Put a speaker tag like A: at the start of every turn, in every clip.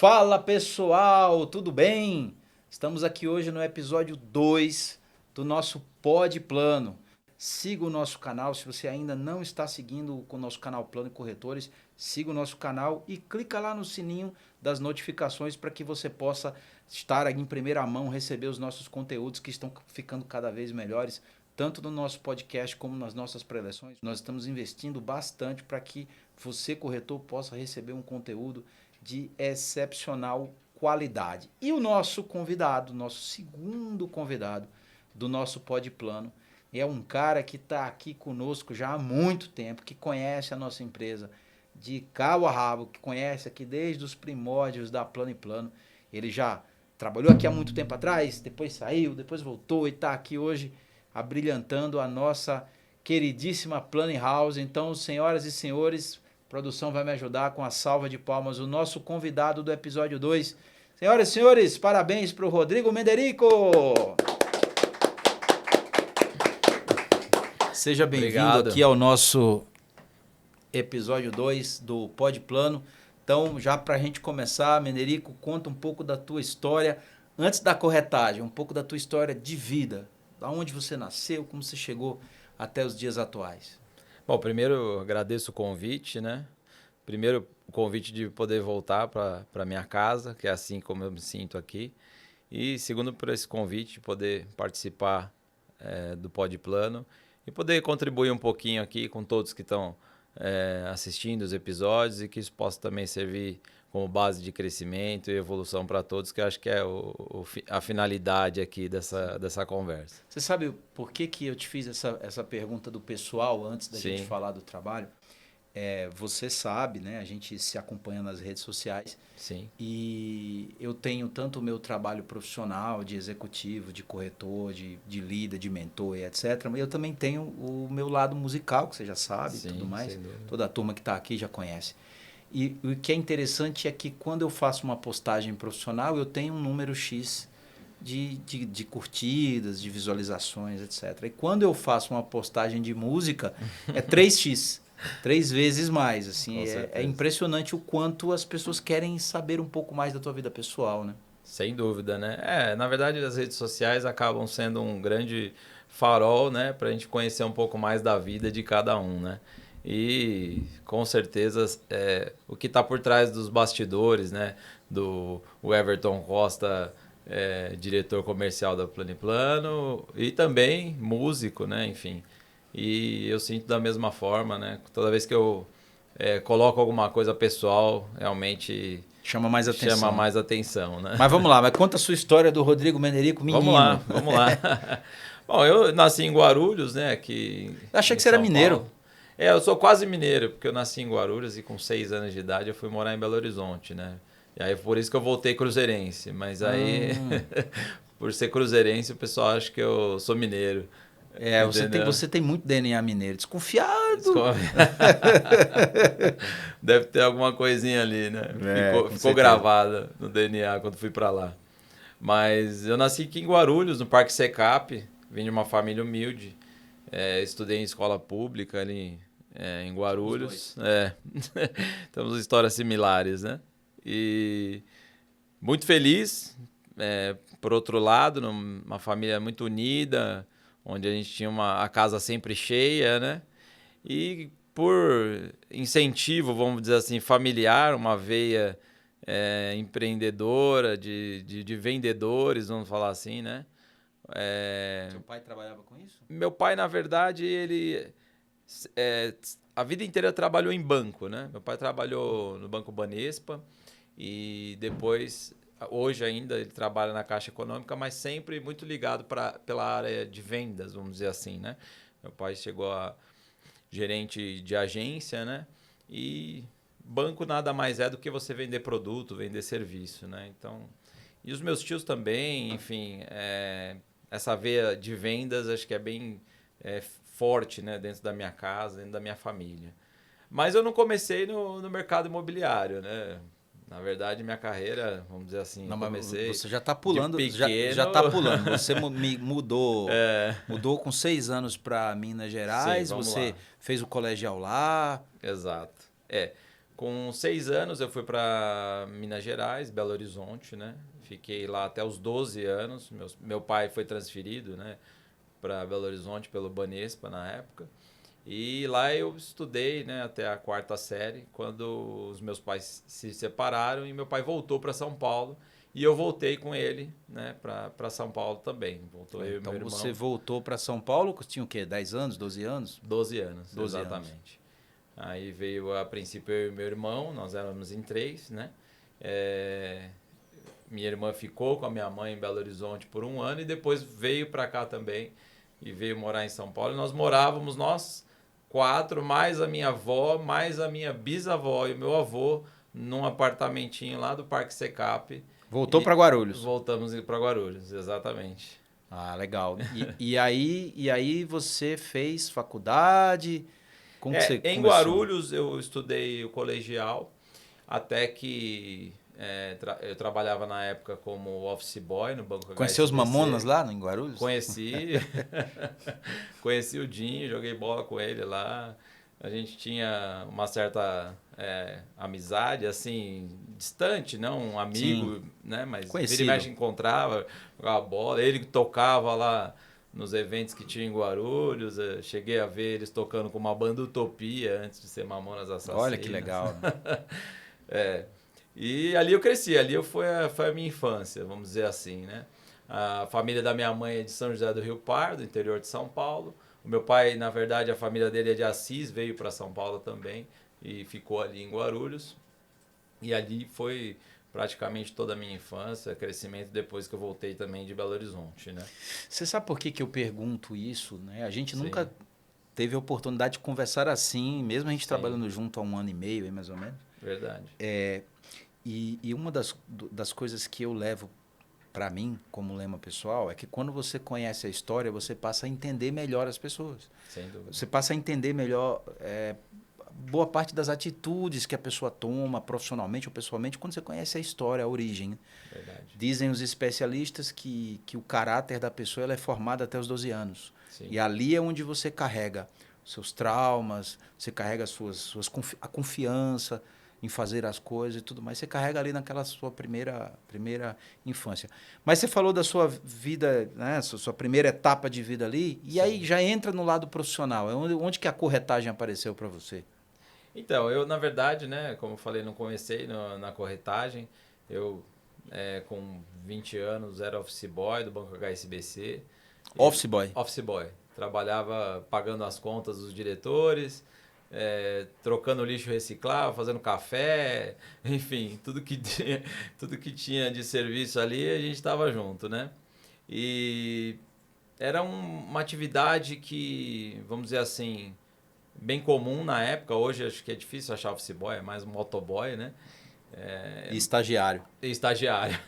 A: Fala pessoal, tudo bem? Estamos aqui hoje no episódio 2 do nosso Pod Plano. Siga o nosso canal, se você ainda não está seguindo o nosso canal Plano e Corretores, siga o nosso canal e clica lá no sininho das notificações para que você possa estar aqui em primeira mão, receber os nossos conteúdos que estão ficando cada vez melhores, tanto no nosso podcast como nas nossas preleções. Nós estamos investindo bastante para que você, corretor, possa receber um conteúdo de excepcional qualidade. E o nosso convidado, nosso segundo convidado do nosso Pod Plano, é um cara que está aqui conosco já há muito tempo, que conhece a nossa empresa de cabo a rabo, que conhece aqui desde os primórdios da Plano e Plano. Ele já trabalhou aqui há muito tempo atrás, depois saiu, depois voltou e está aqui hoje abrilhantando a nossa queridíssima Plano House. Então, senhoras e senhores, a produção vai me ajudar com a salva de palmas, o nosso convidado do episódio 2. Senhoras e senhores, parabéns para o Rodrigo Menderico! Seja bem-vindo aqui ao nosso episódio 2 do Pod Plano. Então, já para a gente começar, Menderico, conta um pouco da tua história, antes da corretagem, um pouco da tua história de vida. Da onde você nasceu, como você chegou até os dias atuais.
B: Bom, primeiro eu agradeço o convite, né? Primeiro o convite de poder voltar para minha casa, que é assim como eu me sinto aqui. E segundo por esse convite de poder participar do Pod Plano e poder contribuir um pouquinho aqui com todos que estão assistindo os episódios e que isso possa também servir como base de crescimento e evolução para todos, que eu acho que é a finalidade aqui dessa conversa.
A: Você sabe por que eu te fiz essa pergunta do pessoal antes da gente falar do trabalho? Você sabe, né? A gente se acompanha nas redes sociais.
B: Sim.
A: E eu tenho tanto o meu trabalho profissional, de executivo, de corretor, de líder, de mentor e etc. Mas eu também tenho o meu lado musical, que você já sabe, e tudo mais. Toda a turma que está aqui já conhece. E o que é interessante é que quando eu faço uma postagem profissional, eu tenho um número X de curtidas, de visualizações, etc. E quando eu faço uma postagem de música, é 3x. 3 vezes mais. Assim, é impressionante o quanto as pessoas querem saber um pouco mais da tua vida pessoal, né?
B: Sem dúvida, né? Na verdade, as redes sociais acabam sendo um grande farol, né? Para a gente conhecer um pouco mais da vida de cada um, né? E com certeza o que está por trás dos bastidores, né? Do Everton Costa, diretor comercial da Plano e Plano, e também músico, né? Enfim. E eu sinto da mesma forma, né? Toda vez que eu coloco alguma coisa pessoal, realmente
A: chama mais
B: atenção, né?
A: Mas vamos lá, mas conta a sua história do Rodrigo Menderico, menino.
B: Vamos lá. Bom, eu nasci em Guarulhos, né? Aqui
A: eu achei que você era mineiro.
B: Paulo. Eu sou quase mineiro, porque eu nasci em Guarulhos e com 6 anos de idade eu fui morar em Belo Horizonte, né? E aí por isso que eu voltei cruzeirense. Mas aí, por ser cruzeirense, o pessoal acha que eu sou mineiro.
A: Você tem muito DNA mineiro. Desconfiado.
B: Deve ter alguma coisinha ali, né? Ficou gravada no DNA quando fui para lá. Mas eu nasci aqui em Guarulhos, no Parque Secap. Vim de uma família humilde. Estudei em escola pública ali em Guarulhos. Temos histórias similares, né? E muito feliz. Por outro lado, uma família muito unida, onde a gente tinha a casa sempre cheia, né? E por incentivo, vamos dizer assim, familiar, uma veia empreendedora, de vendedores, vamos falar assim, né?
A: Seu pai trabalhava com isso?
B: Meu pai, na verdade, ele a vida inteira trabalhou em banco, né? Meu pai trabalhou no Banco Banespa e depois... Hoje ainda ele trabalha na Caixa Econômica, mas sempre muito ligado pela área de vendas, vamos dizer assim, né? Meu pai chegou a gerente de agência, né? E banco nada mais é do que você vender produto, vender serviço, né? Então, e os meus tios também, enfim, essa veia de vendas acho que é bem forte, né? Dentro da minha casa, dentro da minha família. Mas eu não comecei no mercado imobiliário, né? Na verdade, minha carreira, vamos dizer assim, comecei.
A: Você já está pulando, já tá pulando. Você mudou com 6 anos para Minas Gerais,
B: Sim,
A: você fez o colegial lá.
B: Exato. Com 6 anos eu fui para Minas Gerais, Belo Horizonte, né? Fiquei lá até os 12 anos. Meu pai foi transferido, né, para Belo Horizonte pelo Banespa na época. E lá eu estudei, né, até a 4ª série, quando os meus pais se separaram e meu pai voltou para São Paulo. E eu voltei com ele, né, para São Paulo também. Voltou eu e
A: Então
B: meu irmão.
A: você voltou para São Paulo, tinha o quê? 10 anos, 12 anos?
B: 12 anos,
A: 12
B: exatamente.
A: anos.
B: Aí veio, a princípio, eu e meu irmão, nós éramos em 3, né? Minha irmã ficou com a minha mãe em Belo Horizonte por 1 ano e depois veio para cá também e veio morar em São Paulo. E nós morávamos, nós 4, mais a minha avó, mais a minha bisavó e o meu avô, num apartamentinho lá do Parque Secap.
A: Voltou para Guarulhos.
B: Voltamos para Guarulhos, exatamente.
A: Ah, legal. E aí você fez faculdade? Como que você
B: Em
A: começou?
B: Guarulhos eu estudei o colegial, até que eu trabalhava na época como office boy no Banco
A: Conheceu os
B: HSBC.
A: Mamonas lá em Guarulhos?
B: Conheci, conheci o Dinho, joguei bola com ele lá. A gente tinha uma certa amizade, assim, distante, não um amigo, né? Mas
A: Conhecido.
B: vira e mexe encontrava, jogava bola. Ele tocava lá nos eventos que tinha em Guarulhos. Eu cheguei a ver eles tocando com uma banda Utopia antes de ser Mamonas Assassinas.
A: Olha que legal.
B: E ali eu cresci, ali foi a minha infância, vamos dizer assim, né? A família da minha mãe é de São José do Rio Pardo, interior de São Paulo. O meu pai, na verdade, a família dele é de Assis, veio para São Paulo também e ficou ali em Guarulhos. E ali foi praticamente toda a minha infância, crescimento depois que eu voltei também de Belo Horizonte, né?
A: Você sabe por que eu pergunto isso, né? A gente
B: Sim.
A: nunca teve a oportunidade de conversar assim, mesmo a gente
B: Sim.
A: trabalhando junto há 1 ano e meio, aí, mais ou menos.
B: Verdade.
A: E uma das coisas que eu levo para mim, como lema pessoal, é que quando você conhece a história, você passa a entender melhor as pessoas.
B: Sem dúvida.
A: Você passa a entender melhor boa parte das atitudes que a pessoa toma, profissionalmente ou pessoalmente, quando você conhece a história, a origem. Né?
B: Verdade.
A: Dizem os especialistas que o caráter da pessoa ela é formado até os 12 anos.
B: Sim.
A: E ali é onde você carrega seus traumas, você carrega a confiança em fazer as coisas e tudo mais. Você carrega ali naquela sua primeira infância. Mas você falou da sua vida, né, sua primeira etapa de vida ali, e
B: Sim.
A: aí já entra no lado profissional. Onde que a corretagem apareceu para você?
B: Então, eu, na verdade, né, como eu falei, não comecei na corretagem. Eu, com 20 anos, era office boy do Banco HSBC.
A: Office boy?
B: Office boy. Trabalhava pagando as contas dos diretores, trocando lixo reciclável, fazendo café, enfim, tudo que tinha de serviço ali, a gente estava junto, né? E era uma atividade que, vamos dizer assim, bem comum na época. Hoje acho que é difícil achar office boy, é mais um motoboy, né?
A: E estagiário.
B: Estagiário,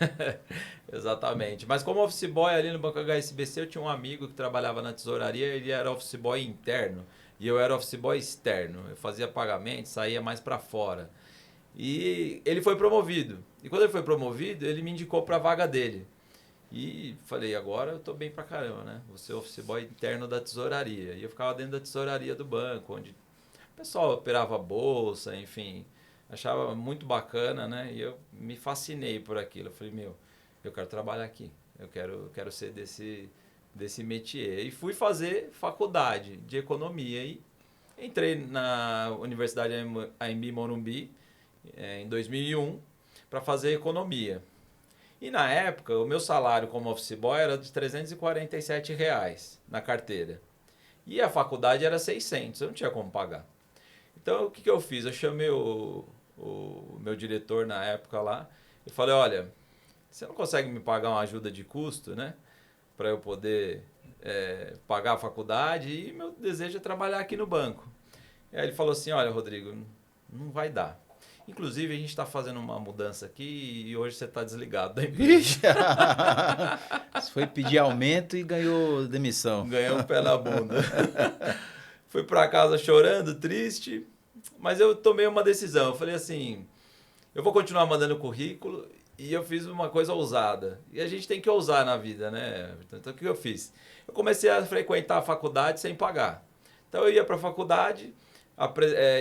B: exatamente. Mas como office boy ali no Banco HSBC, eu tinha um amigo que trabalhava na tesouraria, ele era office boy interno e eu era office boy externo. Eu fazia pagamento, saía mais para fora. E ele foi promovido. E quando ele foi promovido, ele me indicou para a vaga dele. E falei, agora eu tô bem pra caramba, né? Vou ser office boy interno da tesouraria. E eu ficava dentro da tesouraria do banco, onde o pessoal operava a bolsa, enfim. Achava muito bacana, né? E eu me fascinei por aquilo. Eu falei, eu quero trabalhar aqui. Eu quero ser desse métier. E fui fazer faculdade de economia. E entrei na Universidade AMB Morumbi em 2001 para fazer economia. E na época, o meu salário como office boy era de R$347 na carteira. E a faculdade era 600, eu não tinha como pagar. Então, o que eu fiz? Eu chamei o meu diretor na época lá e falei, olha, você não consegue me pagar uma ajuda de custo, né? Para eu poder pagar a faculdade, e meu desejo é trabalhar aqui no banco. E aí ele falou assim, olha, Rodrigo, não vai dar. Inclusive, a gente está fazendo uma mudança aqui e hoje você está desligado da empresa.
A: Você foi pedir aumento e ganhou demissão.
B: Ganhou um pé na bunda. Fui para casa chorando, triste, mas eu tomei uma decisão. Eu falei assim, eu vou continuar mandando currículo, e eu fiz uma coisa ousada. E a gente tem que ousar na vida, né? Então, o que eu fiz? Eu comecei a frequentar a faculdade sem pagar. Então, eu ia para a faculdade,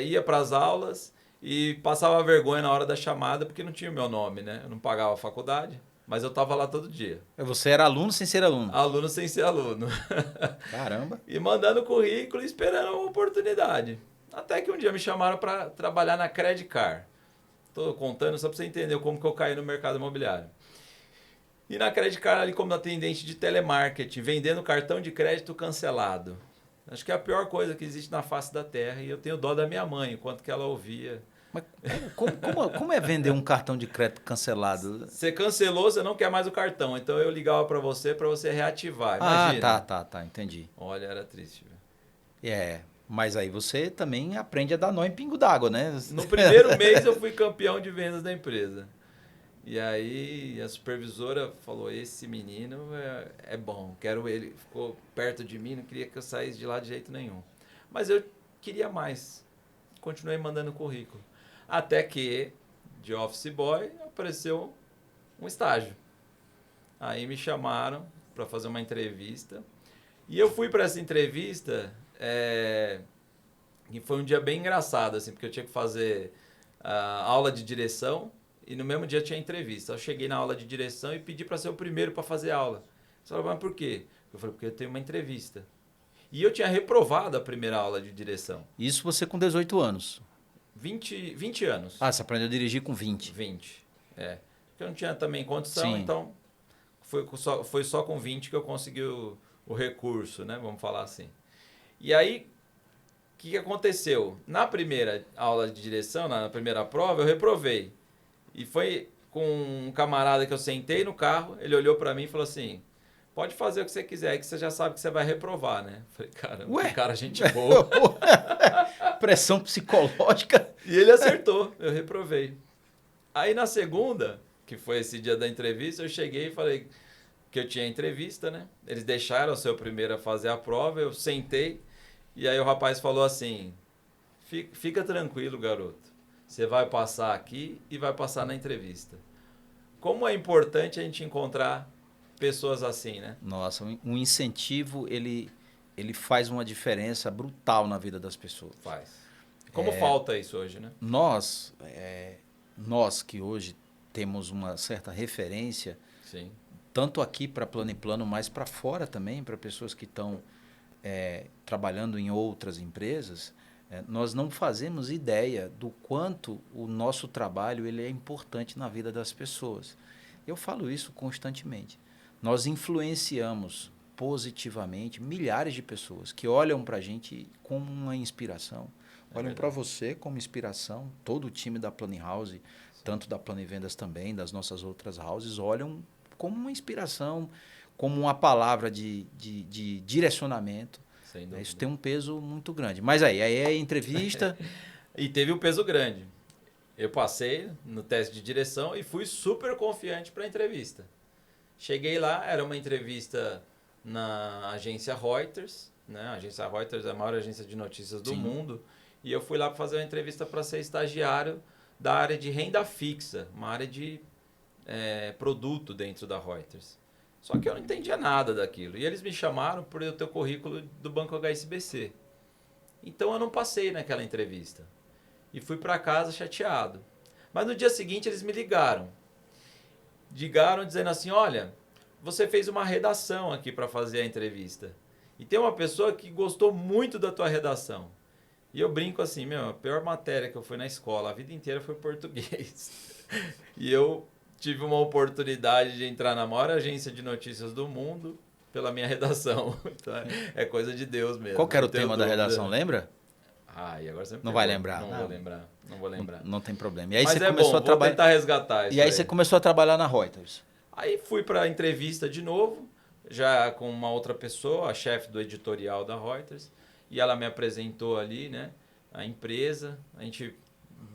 B: ia para as aulas, E passava vergonha na hora da chamada porque não tinha o meu nome, né? Eu não pagava a faculdade, mas eu tava lá todo dia.
A: Você era aluno sem ser aluno?
B: Aluno sem ser aluno.
A: Caramba.
B: E mandando currículo e esperando uma oportunidade. Até que um dia me chamaram para trabalhar na Credit Car. Tô contando só para você entender como que eu caí no mercado imobiliário. E na Credit Car ali como atendente de telemarketing, vendendo cartão de crédito cancelado. Acho que é a pior coisa que existe na face da terra. E eu tenho dó da minha mãe, enquanto que ela ouvia.
A: Mas como é vender um cartão de crédito cancelado?
B: Você cancelou, você não quer mais o cartão. Então eu ligava para você reativar. Imagina.
A: Tá, entendi.
B: Olha, era triste.
A: Mas aí você também aprende a dar nó em pingo d'água, né?
B: No primeiro mês eu fui campeão de vendas da empresa. E aí a supervisora falou, esse menino é bom, quero ele. Ficou perto de mim, não queria que eu saísse de lá de jeito nenhum. Mas eu queria mais. Continuei mandando currículo. Até que, de office boy, apareceu um estágio. Aí me chamaram para fazer uma entrevista. E eu fui para essa entrevista, e foi um dia bem engraçado, assim, porque eu tinha que fazer aula de direção e no mesmo dia tinha entrevista. Eu cheguei na aula de direção e pedi para ser o primeiro para fazer aula. Você falou, mas por quê? Eu falei, porque eu tenho uma entrevista. E eu tinha reprovado a primeira aula de direção.
A: Isso você com 18 anos.
B: 20 anos.
A: Ah, você aprendeu a dirigir com 20.
B: 20, Porque eu não tinha também condição,
A: Sim.
B: então foi só com 20 que eu consegui o recurso, né? Vamos falar assim. E aí, o que aconteceu? Na primeira aula de direção, na primeira prova, eu reprovei. E foi com um camarada que eu sentei no carro, ele olhou pra mim e falou assim, pode fazer o que você quiser, aí que você já sabe que você vai reprovar, né? Eu falei, caramba, que cara, gente boa.
A: Pressão psicológica.
B: E ele acertou, eu reprovei. Aí na segunda, que foi esse dia da entrevista, eu cheguei e falei que eu tinha entrevista, né? Eles deixaram eu ser o primeiro a fazer a prova, eu sentei, e aí o rapaz falou assim, fica tranquilo, garoto. Você vai passar aqui e vai passar na entrevista. Como é importante a gente encontrar pessoas assim, né?
A: Nossa, um incentivo, ele faz uma diferença brutal na vida das pessoas.
B: Faz. Como falta isso hoje, né?
A: Nós que hoje temos uma certa referência,
B: Sim.
A: tanto aqui para Plano e Plano, mas para fora também, para pessoas que estão trabalhando em outras empresas, nós não fazemos ideia do quanto o nosso trabalho ele é importante na vida das pessoas. Eu falo isso constantemente. Nós influenciamos positivamente milhares de pessoas que olham para a gente como uma inspiração, olham para você como inspiração, todo o time da Plano House, sim, tanto da Plano Vendas também, das nossas outras houses, olham como uma inspiração, como uma palavra de direcionamento. Isso tem um peso muito grande. Mas aí é entrevista.
B: E teve um peso grande. Eu passei no teste de direção e fui super confiante para a entrevista. Cheguei lá, era uma entrevista na agência Reuters, né? A agência Reuters é a maior agência de notícias do mundo. E eu fui lá para fazer uma entrevista para ser estagiário da área de renda fixa, uma área de produto dentro da Reuters. Só que eu não entendia nada daquilo. E eles me chamaram por eu ter o currículo do Banco HSBC. Então eu não passei naquela entrevista. E fui para casa chateado. Mas no dia seguinte eles me ligaram. Ligaram dizendo assim, olha, você fez uma redação aqui para fazer a entrevista. E tem uma pessoa que gostou muito da tua redação. E eu brinco assim, a pior matéria que eu fui na escola, a vida inteira foi português. E eu tive uma oportunidade de entrar na maior agência de notícias do mundo pela minha redação. Então, é coisa de Deus mesmo.
A: Qual que era o tema da redação, lembra?
B: E agora você me
A: não vai lembrar.
B: Não vou lembrar.
A: Não tem problema. E aí
B: mas
A: você começou a trabalhar.
B: Vou tentar resgatar isso.
A: E aí você começou a trabalhar na Reuters.
B: Aí fui para a entrevista de novo, já com uma outra pessoa, a chefe do editorial da Reuters, e ela me apresentou ali, né, a empresa. A gente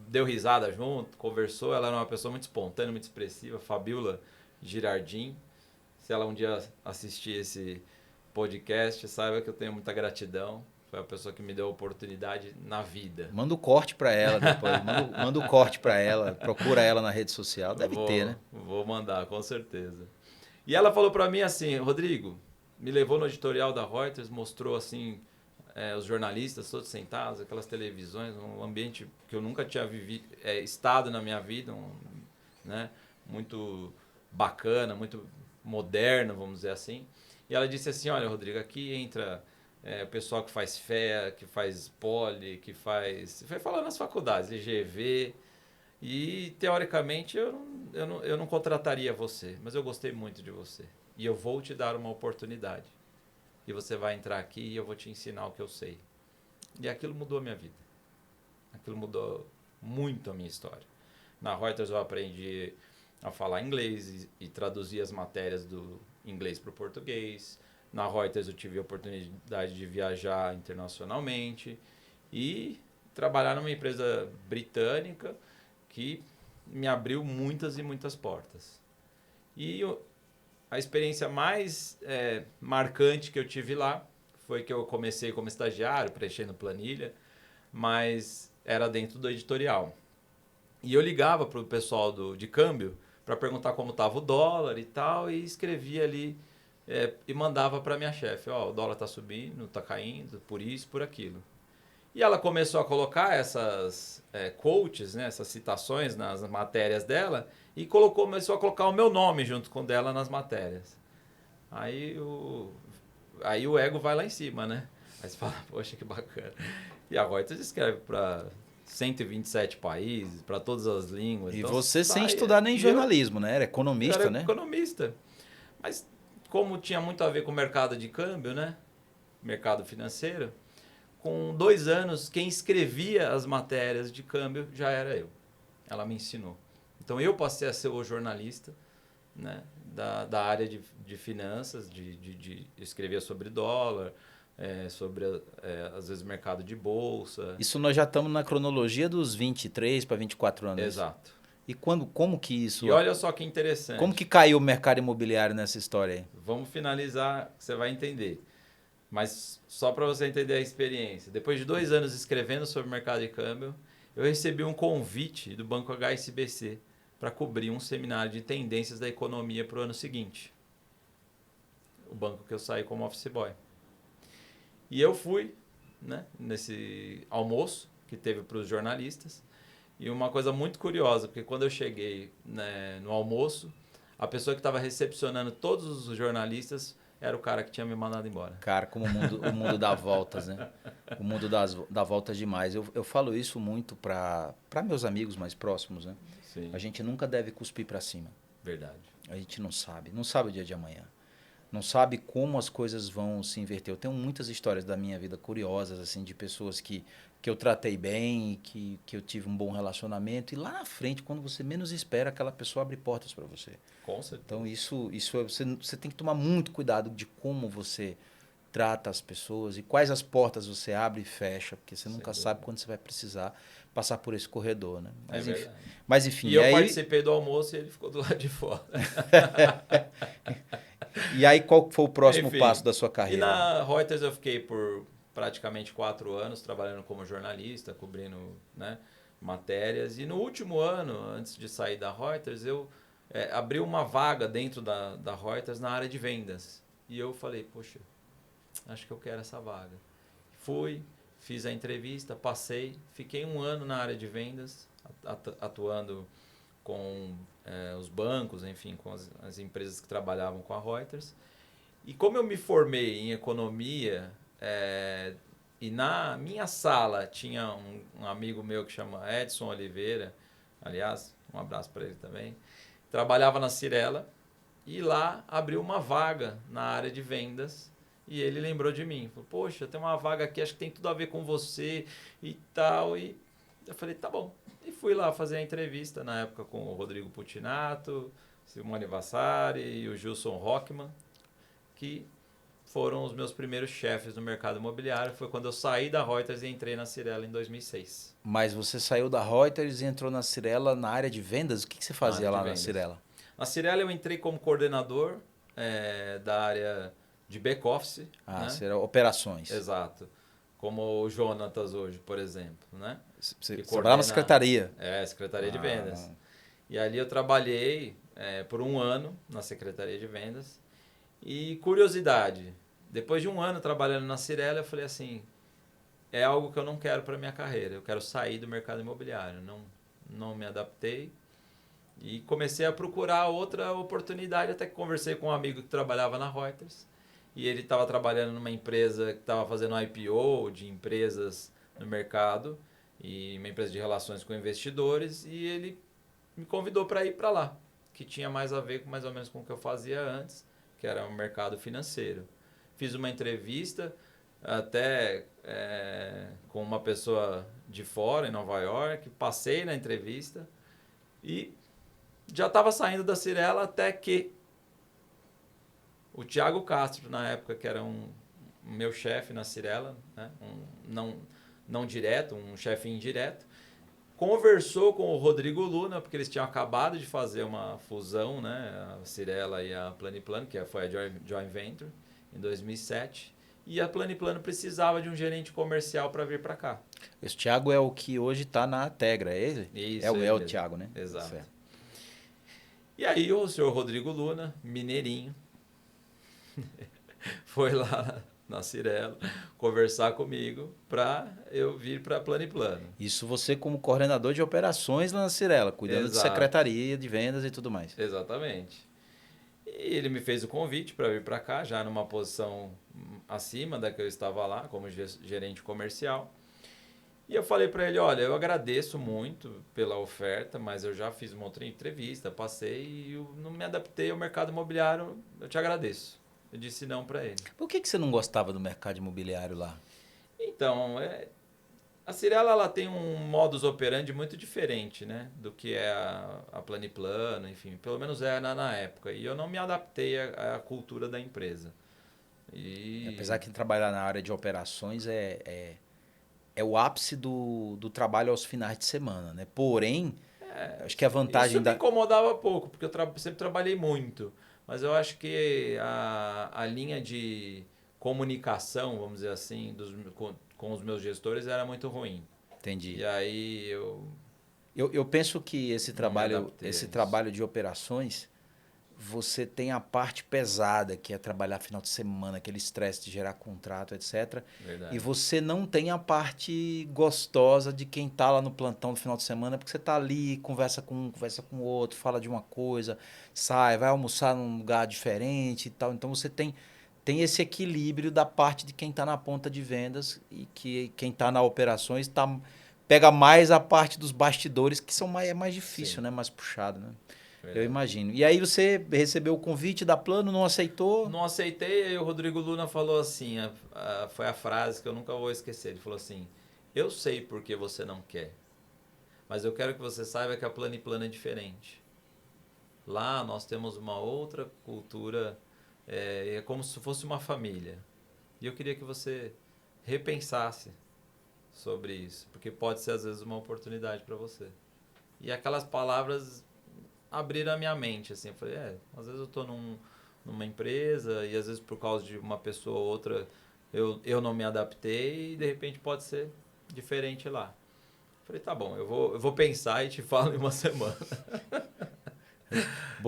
B: deu risada junto, conversou. Ela era uma pessoa muito espontânea, muito expressiva, Fabiola Girardim. Se ela um dia assistir esse podcast, saiba que eu tenho muita gratidão. Foi a pessoa que me deu a oportunidade na vida.
A: Manda o corte para ela depois. Manda o corte para ela. Procura ela na rede social. Deve ter, né?
B: Vou mandar, com certeza. E ela falou para mim assim, Rodrigo, me levou no editorial da Reuters, mostrou assim os jornalistas todos sentados, aquelas televisões, um ambiente que eu nunca tinha estado na minha vida, né? Muito bacana, muito moderno, vamos dizer assim. E ela disse assim, olha, Rodrigo, aqui entra o pessoal que faz FEA, que faz Poli, que faz... Foi falando nas faculdades, IGV, e teoricamente eu não contrataria você, mas eu gostei muito de você. E eu vou te dar uma oportunidade. E você vai entrar aqui e eu vou te ensinar o que eu sei. E aquilo mudou a minha vida. Aquilo mudou muito a minha história. Na Reuters eu aprendi a falar inglês e traduzir as matérias do inglês para o português. Na Reuters eu tive a oportunidade de viajar internacionalmente e trabalhar numa empresa britânica que me abriu muitas e muitas portas. E a experiência mais marcante que eu tive lá foi que eu comecei como estagiário, preenchendo planilha, mas era dentro do editorial. E eu ligava para o pessoal de câmbio para perguntar como estava o dólar e tal, e escrevia ali e mandava para minha chefe, o dólar está subindo, está caindo, por isso, por aquilo. E ela começou a colocar essas quotes, né, essas citações nas matérias dela, e começou a colocar o meu nome junto com dela nas matérias. Aí o ego vai lá em cima, né? Aí você fala, poxa, que bacana. E a Reuters escreve para 127 países, para todas as línguas.
A: E
B: então,
A: você sem estudar nem jornalismo, né? Era
B: Eu
A: economista,
B: era
A: né?
B: economista. Mas como tinha muito a ver com o mercado de câmbio, né? Mercado financeiro, com 2 anos, quem escrevia as matérias de câmbio já era eu. Ela me ensinou. Então eu passei a ser o jornalista, né, da área de finanças, de escrever sobre dólar, sobre, às vezes, mercado de bolsa.
A: Isso nós já estamos na cronologia dos 23 para 24 anos.
B: Exato.
A: E como que isso...
B: E olha só que interessante.
A: Como que caiu o mercado imobiliário nessa história aí?
B: Vamos finalizar, você vai entender. Mas só para você entender a experiência. Depois de 2 anos escrevendo sobre o mercado de câmbio, eu recebi um convite do Banco HSBC para cobrir um seminário de tendências da economia para o ano seguinte. O banco que eu saí como office boy. E eu fui, né, nesse almoço que teve para os jornalistas. E uma coisa muito curiosa, porque quando eu cheguei, né, no almoço, a pessoa que estava recepcionando todos os jornalistas era o cara que tinha me mandado embora.
A: Cara, como o mundo dá voltas, né? O mundo dá voltas demais. Eu falo isso muito para meus amigos mais próximos, né?
B: Sim.
A: A gente nunca deve cuspir para cima.
B: Verdade.
A: A gente não sabe o dia de amanhã. Não sabe como as coisas vão se inverter. Eu tenho muitas histórias da minha vida curiosas, assim, de pessoas que eu tratei bem, que eu tive um bom relacionamento. E lá na frente, quando você menos espera, aquela pessoa abre portas para você.
B: Com certeza.
A: Então, você tem que tomar muito cuidado de como você trata as pessoas e quais as portas você abre e fecha, porque você nunca sabe quando você vai precisar passar por esse corredor, né? Mas enfim.
B: E eu participei do almoço e ele ficou do lado de fora.
A: E aí, qual foi o próximo passo da sua carreira?
B: E na Reuters eu fiquei por praticamente 4 anos trabalhando como jornalista, cobrindo, né, matérias. E no último ano, antes de sair da Reuters, eu abri uma vaga dentro da Reuters na área de vendas. E eu falei, poxa, acho que eu quero essa vaga. Fui, fiz a entrevista, passei, fiquei 1 ano na área de vendas, atuando com os bancos, enfim, com as empresas que trabalhavam com a Reuters. E como eu me formei em economia, e na minha sala tinha um amigo meu que chama Edson Oliveira, aliás, um abraço para ele também, trabalhava na Cyrela e lá abriu uma vaga na área de vendas e ele lembrou de mim. Falou, poxa, tem uma vaga aqui, acho que tem tudo a ver com você e tal. E eu falei, tá bom. E fui lá fazer a entrevista, na época com o Rodrigo Putinato, Simone Vassari e o Gilson Rockman, que foram os meus primeiros chefes no mercado imobiliário. Foi quando eu saí da Reuters e entrei na Cyrela em 2006.
A: Mas você saiu da Reuters e entrou na Cyrela na área de vendas? O que você fazia lá na Cyrela?
B: Na Cyrela eu entrei como coordenador da área de back-office.
A: Ah,
B: né?
A: será operações.
B: Exato. Como o Jonatas hoje, por exemplo. Né?
A: Você trabalhava na secretaria?
B: Secretaria de vendas. E ali eu trabalhei por 1 ano na Secretaria de Vendas. E curiosidade, depois de 1 ano trabalhando na Cyrela, eu falei assim, é algo que eu não quero para minha carreira. Eu quero sair do mercado imobiliário. Não me adaptei e comecei a procurar outra oportunidade, até que conversei com um amigo que trabalhava na Reuters e ele estava trabalhando numa empresa que estava fazendo IPO de empresas no mercado, e uma empresa de relações com investidores, e ele me convidou para ir para lá, que tinha mais a ver com mais ou menos com o que eu fazia antes, que era o mercado financeiro. Fiz uma entrevista até com uma pessoa de fora, em Nova York, passei na entrevista e já estava saindo da Cirela, até que o Thiago Castro, na época, que era um meu chefe na Cirela, né? Não direto, um chefe indireto, conversou com o Rodrigo Luna, porque eles tinham acabado de fazer uma fusão, né? A Cirela e a Planiplano, que foi a Joint Venture, em 2007. E a Planiplano precisava de um gerente comercial para vir para cá.
A: Esse Thiago é o que hoje está na Tegra, é ele?
B: Isso,
A: é o Thiago, né?
B: Exato.
A: Certo.
B: E aí o senhor Rodrigo Luna, mineirinho, foi lá na Cirela conversar comigo para eu vir para Planiplano.
A: Isso você como coordenador de operações lá na Cirela, cuidando de secretaria, de vendas e tudo mais.
B: Exatamente. E ele me fez o convite para vir para cá, já numa posição acima da que eu estava lá, como gerente comercial. E eu falei para ele, olha, eu agradeço muito pela oferta, mas eu já fiz uma outra entrevista, passei e eu não me adaptei ao mercado imobiliário, eu te agradeço. Eu disse não para ele.
A: Por que você não gostava do mercado imobiliário lá?
B: Então, a Cirela ela tem um modus operandi muito diferente, né, do que é a Planiplano, enfim, pelo menos era na época. E eu não me adaptei à cultura da empresa.
A: Apesar que trabalhar na área de operações é o ápice do trabalho aos finais de semana, né? Porém, acho que a vantagem
B: isso me incomodava pouco, porque eu sempre trabalhei muito. Mas eu acho que a linha de comunicação, vamos dizer assim, com os meus gestores era muito ruim.
A: Entendi.
B: E aí
A: eu penso que esse trabalho de operações, você tem a parte pesada, que é trabalhar final de semana, aquele estresse de gerar contrato, etc.
B: Verdade.
A: E você não tem a parte gostosa de quem está lá no plantão no final de semana, porque você está ali, conversa com um, conversa com o outro, fala de uma coisa, sai, vai almoçar num lugar diferente e tal. Então você tem esse equilíbrio da parte de quem está na ponta de vendas, e que quem está na operações pega mais a parte dos bastidores, que é mais difícil,
B: Sim.
A: né? Mais puxado, né?
B: Verdade.
A: Eu imagino. E aí você recebeu o convite da Plano, não aceitou?
B: Não aceitei, aí o Rodrigo Luna falou assim, foi a frase que eu nunca vou esquecer. Ele falou assim, eu sei por que você não quer, mas eu quero que você saiba que a Planiplano é diferente. Lá nós temos uma outra cultura, é como se fosse uma família. E eu queria que você repensasse sobre isso, porque pode ser às vezes uma oportunidade para você. E aquelas palavras abriram a minha mente, assim, eu falei, às vezes eu estou numa empresa e às vezes por causa de uma pessoa ou outra eu não me adaptei e de repente pode ser diferente lá. Eu falei, tá bom, eu vou pensar e te falo em uma semana.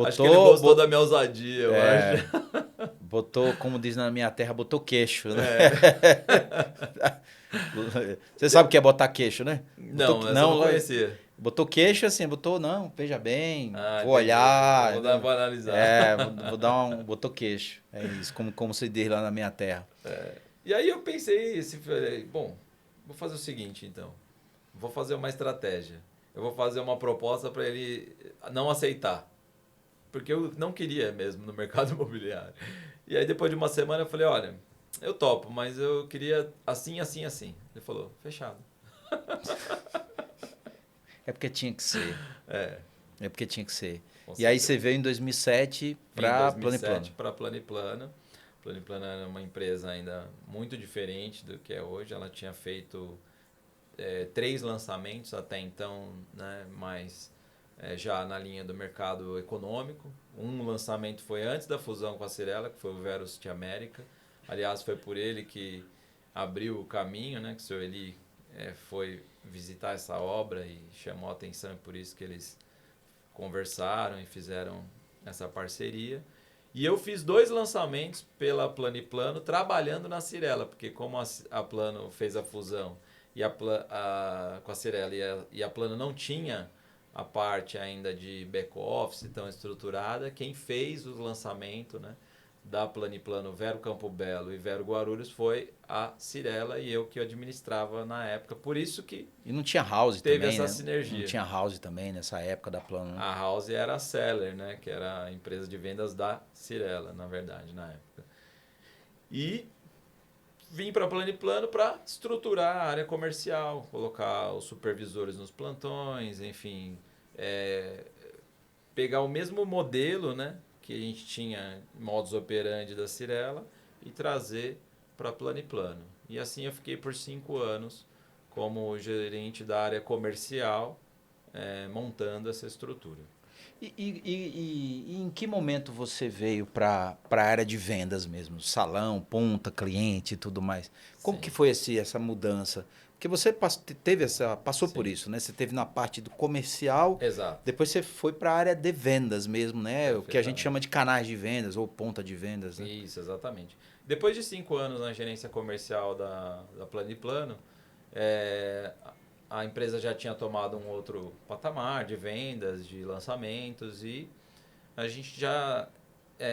B: Acho que ele gostou da minha ousadia, eu acho.
A: Botou, como diz na minha terra, botou queixo, né? Você sabe o que é botar queixo, né?
B: Não, essa eu não conhecia.
A: Botou queixo assim, não, veja bem, vou olhar.
B: Vou analisar.
A: Vou dar botou queixo. É isso, como se diz lá na minha terra.
B: E aí eu pensei, falei, bom, vou fazer o seguinte então. Vou fazer uma estratégia. Eu vou fazer uma proposta para ele não aceitar. Porque eu não queria mesmo no mercado imobiliário. E aí depois de uma semana eu falei, olha, eu topo, mas eu queria assim, assim, assim. Ele falou, fechado.
A: É porque tinha que ser. É porque tinha que ser.
B: Com
A: e aí
B: certeza.
A: você veio em 2007 para Planiplano.
B: Para Planiplano. Planiplano era uma empresa ainda muito diferente do que é hoje. Ela tinha feito 3 lançamentos até então, né, mas já na linha do mercado econômico. Um lançamento foi antes da fusão com a Cirela, que foi o Verocity América. Aliás, foi por ele que abriu o caminho, né, que o senhor Eli foi visitar essa obra e chamou a atenção, e por isso que eles conversaram e fizeram essa parceria. E eu fiz 2 lançamentos pela Plano e Plano trabalhando na Cyrela, porque como a Plano fez a fusão e com a Cyrela e a Plano não tinha a parte ainda de back-office tão estruturada, quem fez o lançamento, né, da Plano e Plano Vero Campo Belo e Vero Guarulhos foi a Cyrela e eu que administrava na época. Por isso que
A: E não tinha House
B: teve
A: também,
B: essa
A: né?
B: sinergia.
A: Não tinha House também nessa época da Plano, né?
B: A House era a Seller, né, que era a empresa de vendas da Cyrela, na verdade, na época. E vim para Plano e Plano para estruturar a área comercial, colocar os supervisores nos plantões, enfim, pegar o mesmo modelo, né, que a gente tinha modus operandi da Cyrela e trazer para Plano e Plano. E assim eu fiquei por 5 anos como gerente da área comercial, montando essa estrutura.
A: E em que momento você veio para a área de vendas mesmo? Salão, ponta, cliente e tudo mais. Como que
B: Sim,
A: foi essa mudança? Porque você passou por
B: sim,
A: isso, né? Você teve na parte do comercial,
B: exato,
A: depois você foi para a área de vendas mesmo, né? O que a gente chama
B: perfeitamente.
A: de canais de vendas ou ponta de vendas, né?
B: Isso, exatamente. Depois de 5 anos na gerência comercial da Plano e Plano, é, a empresa já tinha tomado um outro patamar de vendas, de lançamentos e a gente já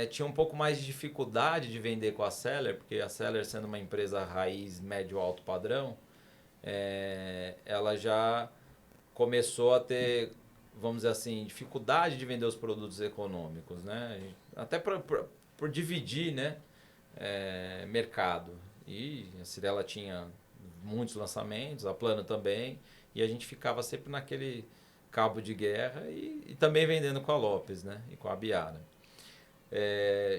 B: tinha um pouco mais de dificuldade de vender com a Seller, porque a Seller sendo uma empresa raiz médio-alto padrão, ela já começou a ter, vamos dizer assim, dificuldade de vender os produtos econômicos, né? Até por dividir, né, mercado. E a Cyrela tinha muitos lançamentos, a Plano também, e a gente ficava sempre naquele cabo de guerra e também vendendo com a Lopes, né, e com a Biara.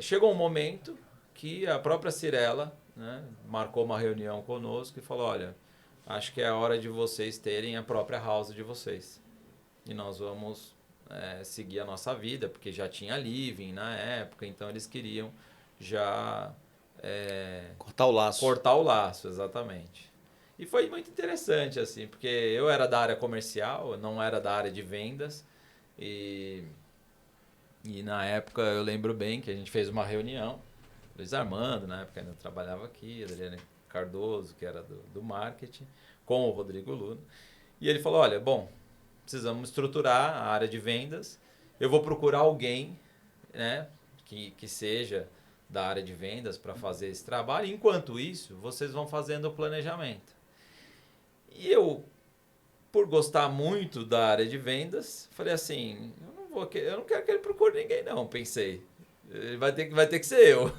B: Chegou um momento que a própria Cyrela, né, marcou uma reunião conosco e falou, olha, acho que é a hora de vocês terem a própria house de vocês. E nós vamos seguir a nossa vida, porque já tinha Living na época, então eles queriam já
A: Cortar o laço.
B: cortar o laço, exatamente. E foi muito interessante, assim, porque eu era da área comercial, eu não era da área de vendas, e, e na época eu lembro bem que a gente fez uma reunião, Luiz Armando, na época ainda trabalhava aqui, Adriana Cardoso, que era do marketing, com o Rodrigo Luna, e ele falou, olha, bom, precisamos estruturar a área de vendas. Eu vou procurar alguém, né, que seja da área de vendas para fazer esse trabalho. Enquanto isso, vocês vão fazendo o planejamento. E eu, por gostar muito da área de vendas, falei assim, eu não quero que ele procure ninguém não, pensei. Ele vai ter que ser eu.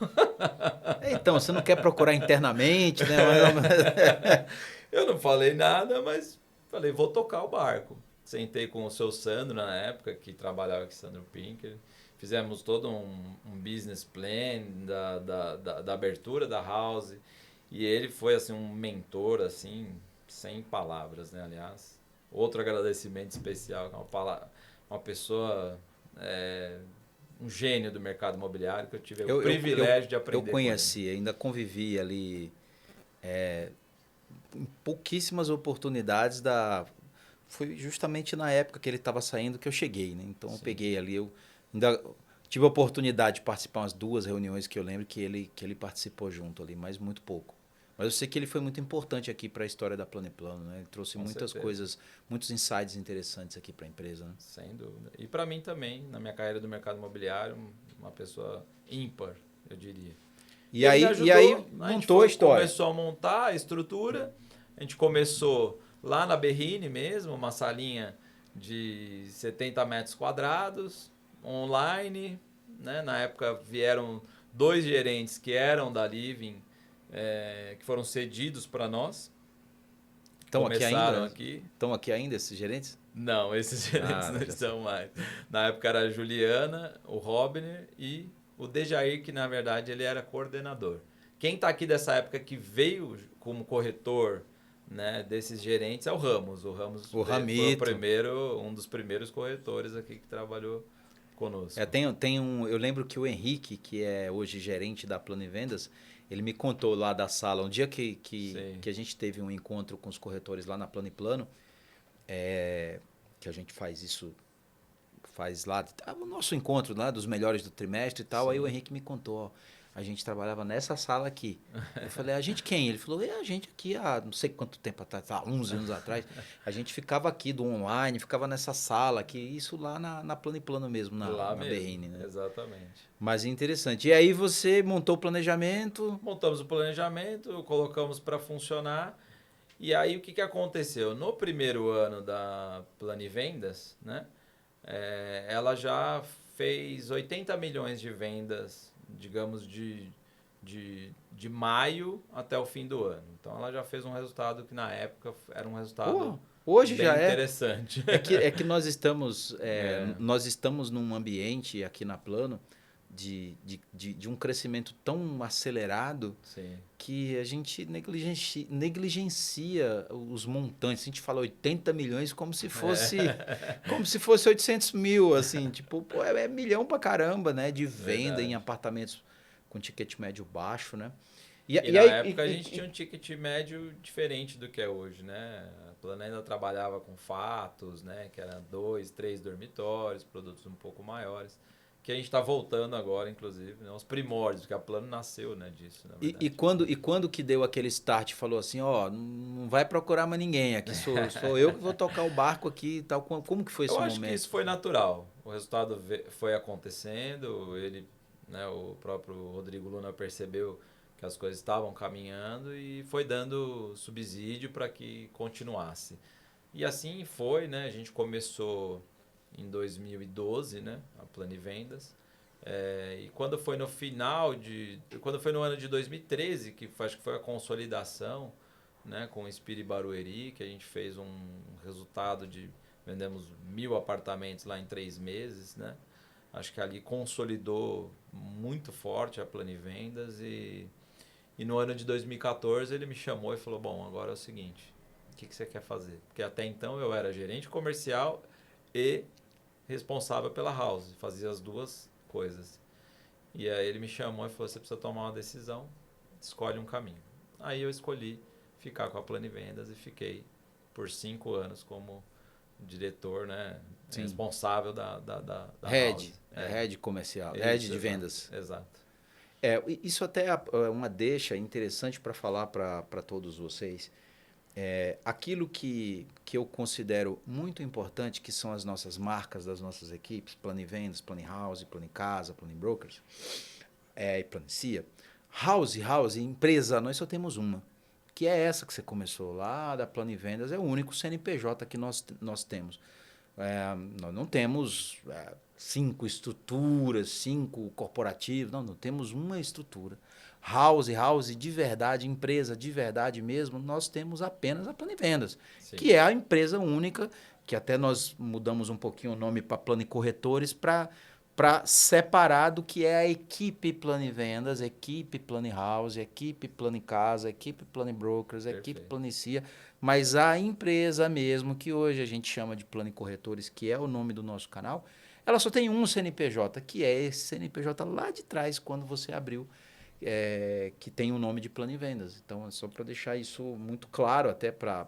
A: Então, você não quer procurar internamente, né?
B: Eu não falei nada, mas falei, vou tocar o barco. Sentei com o seu Sandro na época, que trabalhava com o Sandro Pinker. Fizemos todo um business plan da abertura da house. E ele foi assim um mentor, assim, sem palavras, né? Aliás, outro agradecimento especial, uma pessoa, um gênio do mercado imobiliário, que eu tive o privilégio de
A: eu
B: aprender com ele.
A: conheci, ainda convivi ali em pouquíssimas oportunidades foi justamente na época que ele estava saindo que eu cheguei, né? Então eu
B: Sim,
A: peguei ali, eu ainda tive a oportunidade de participar umas 2 reuniões que eu lembro que ele participou junto ali, mas muito pouco. Mas eu sei que ele foi muito importante aqui para a história da Plano e Plano, né? Ele trouxe
B: com
A: muitas
B: certeza.
A: coisas, muitos insights interessantes aqui para a empresa, né?
B: Sem dúvida. E para mim também, na minha carreira do mercado imobiliário, uma pessoa ímpar, eu diria. E ele me
A: E aí
B: ajudou, a gente
A: montou a história.
B: começou a montar a estrutura, a gente começou lá na Berrine mesmo, uma salinha de 70 metros quadrados, online, né? Na época vieram 2 gerentes que eram da Living, que foram cedidos para nós,
A: Estão aqui
B: começaram
A: ainda?
B: aqui.
A: Estão aqui ainda esses gerentes?
B: Não, esses gerentes
A: Ah,
B: não
A: já sei.
B: estão mais. Na época era a Juliana, o Robner e o Dejair, que na verdade ele era coordenador. Quem está aqui dessa época que veio como corretor, né, desses gerentes é o Ramos. O Ramos
A: O
B: foi
A: Ramito.
B: um dos primeiros corretores aqui que trabalhou conosco.
A: Eu lembro que o Henrique, que é hoje gerente da Plano e Vendas, ele me contou lá da sala, um dia
B: Sim,
A: que a gente teve um encontro com os corretores lá na Plano e Plano, que a gente faz isso faz lá o nosso encontro lá dos melhores do trimestre e tal. Aí o Henrique me contou, ó, a gente trabalhava nessa sala aqui. Eu falei, a gente quem? Ele falou, a gente aqui há não sei quanto tempo atrás, 11 anos atrás, a gente ficava aqui do online, ficava nessa sala aqui, isso lá na Plano e Plano mesmo,
B: Lá
A: na
B: mesmo,
A: BRN, né?
B: exatamente.
A: Mas interessante. E aí você montou o planejamento?
B: Montamos o planejamento, colocamos para funcionar. E aí o que aconteceu? No primeiro ano da Planivendas, né, ela já fez 80 milhões de vendas, digamos, de maio até o fim do ano. Então ela já fez um resultado que na época era um resultado
A: Hoje
B: bem
A: já é.
B: interessante.
A: É que nós estamos num ambiente aqui na Plano de um crescimento tão acelerado
B: Sim.
A: que a gente negligencia os montantes. A gente fala 80 milhões como se fosse 800 mil, assim, tipo, pô, é milhão pra caramba, né, de venda em
B: Verdade.
A: apartamentos com ticket médio baixo, né?
B: E na época a gente tinha um ticket médio diferente do que é hoje, né? A Plano ainda trabalhava com fatos, né? Que eram 2, 3 dormitórios, produtos um pouco maiores. Que a gente está voltando agora, inclusive, né? Os primórdios, porque a Plano nasceu, né, disso, na verdade.
A: E quando que deu aquele start, falou assim, ó, não vai procurar mais ninguém, aqui sou eu que vou tocar o barco aqui e tal. Como que foi esse
B: Eu acho
A: momento?
B: que isso foi natural. O resultado foi acontecendo, ele, né, o próprio Rodrigo Luna percebeu que as coisas estavam caminhando e foi dando subsídio para que continuasse. E assim foi, né? A gente começou em 2012, né? A Planivendas. E quando foi no quando foi no ano de 2013, que acho que foi a consolidação, né? Com o Inspire Barueri, que a gente fez um resultado vendemos 1.000 apartamentos lá em 3 meses, né? Acho que ali consolidou muito forte a Planivendas e no ano de 2014 ele me chamou e falou, bom, agora é o seguinte, o que você quer fazer? Porque até então eu era gerente comercial e responsável pela house, fazia as duas coisas. E aí ele me chamou e falou, você precisa tomar uma decisão, escolhe um caminho. Aí eu escolhi ficar com a Planivendas e fiquei por 5 anos como diretor, né, responsável da house.
A: Head comercial,
B: Isso,
A: head de vendas.
B: Exato.
A: Isso até é uma deixa interessante para falar para todos vocês. Aquilo que eu considero muito importante, que são as nossas marcas das nossas equipes, Planivendas, Planihouse, Planicasa, Planibrokers, e Planicia. House, empresa, nós só temos uma, que é essa que você começou lá, da Planivendas, é o único CNPJ que nós temos. Nós não temos 5 estruturas, 5 corporativos, não temos uma estrutura. House de verdade, empresa de verdade mesmo, nós temos apenas a Planivendas, que é a empresa única, que até nós mudamos um pouquinho o nome para Planicorretores, para separar do que é a equipe Planivendas, equipe Planihouse, equipe Planicasa, equipe Planibrokers, equipe Planicia, mas a empresa mesmo, que hoje a gente chama de Planicorretores, que é o nome do nosso canal, ela só tem um CNPJ, que é esse CNPJ lá de trás, quando você abriu, que tem o nome de Planivendas. Então, é só para deixar isso muito claro até para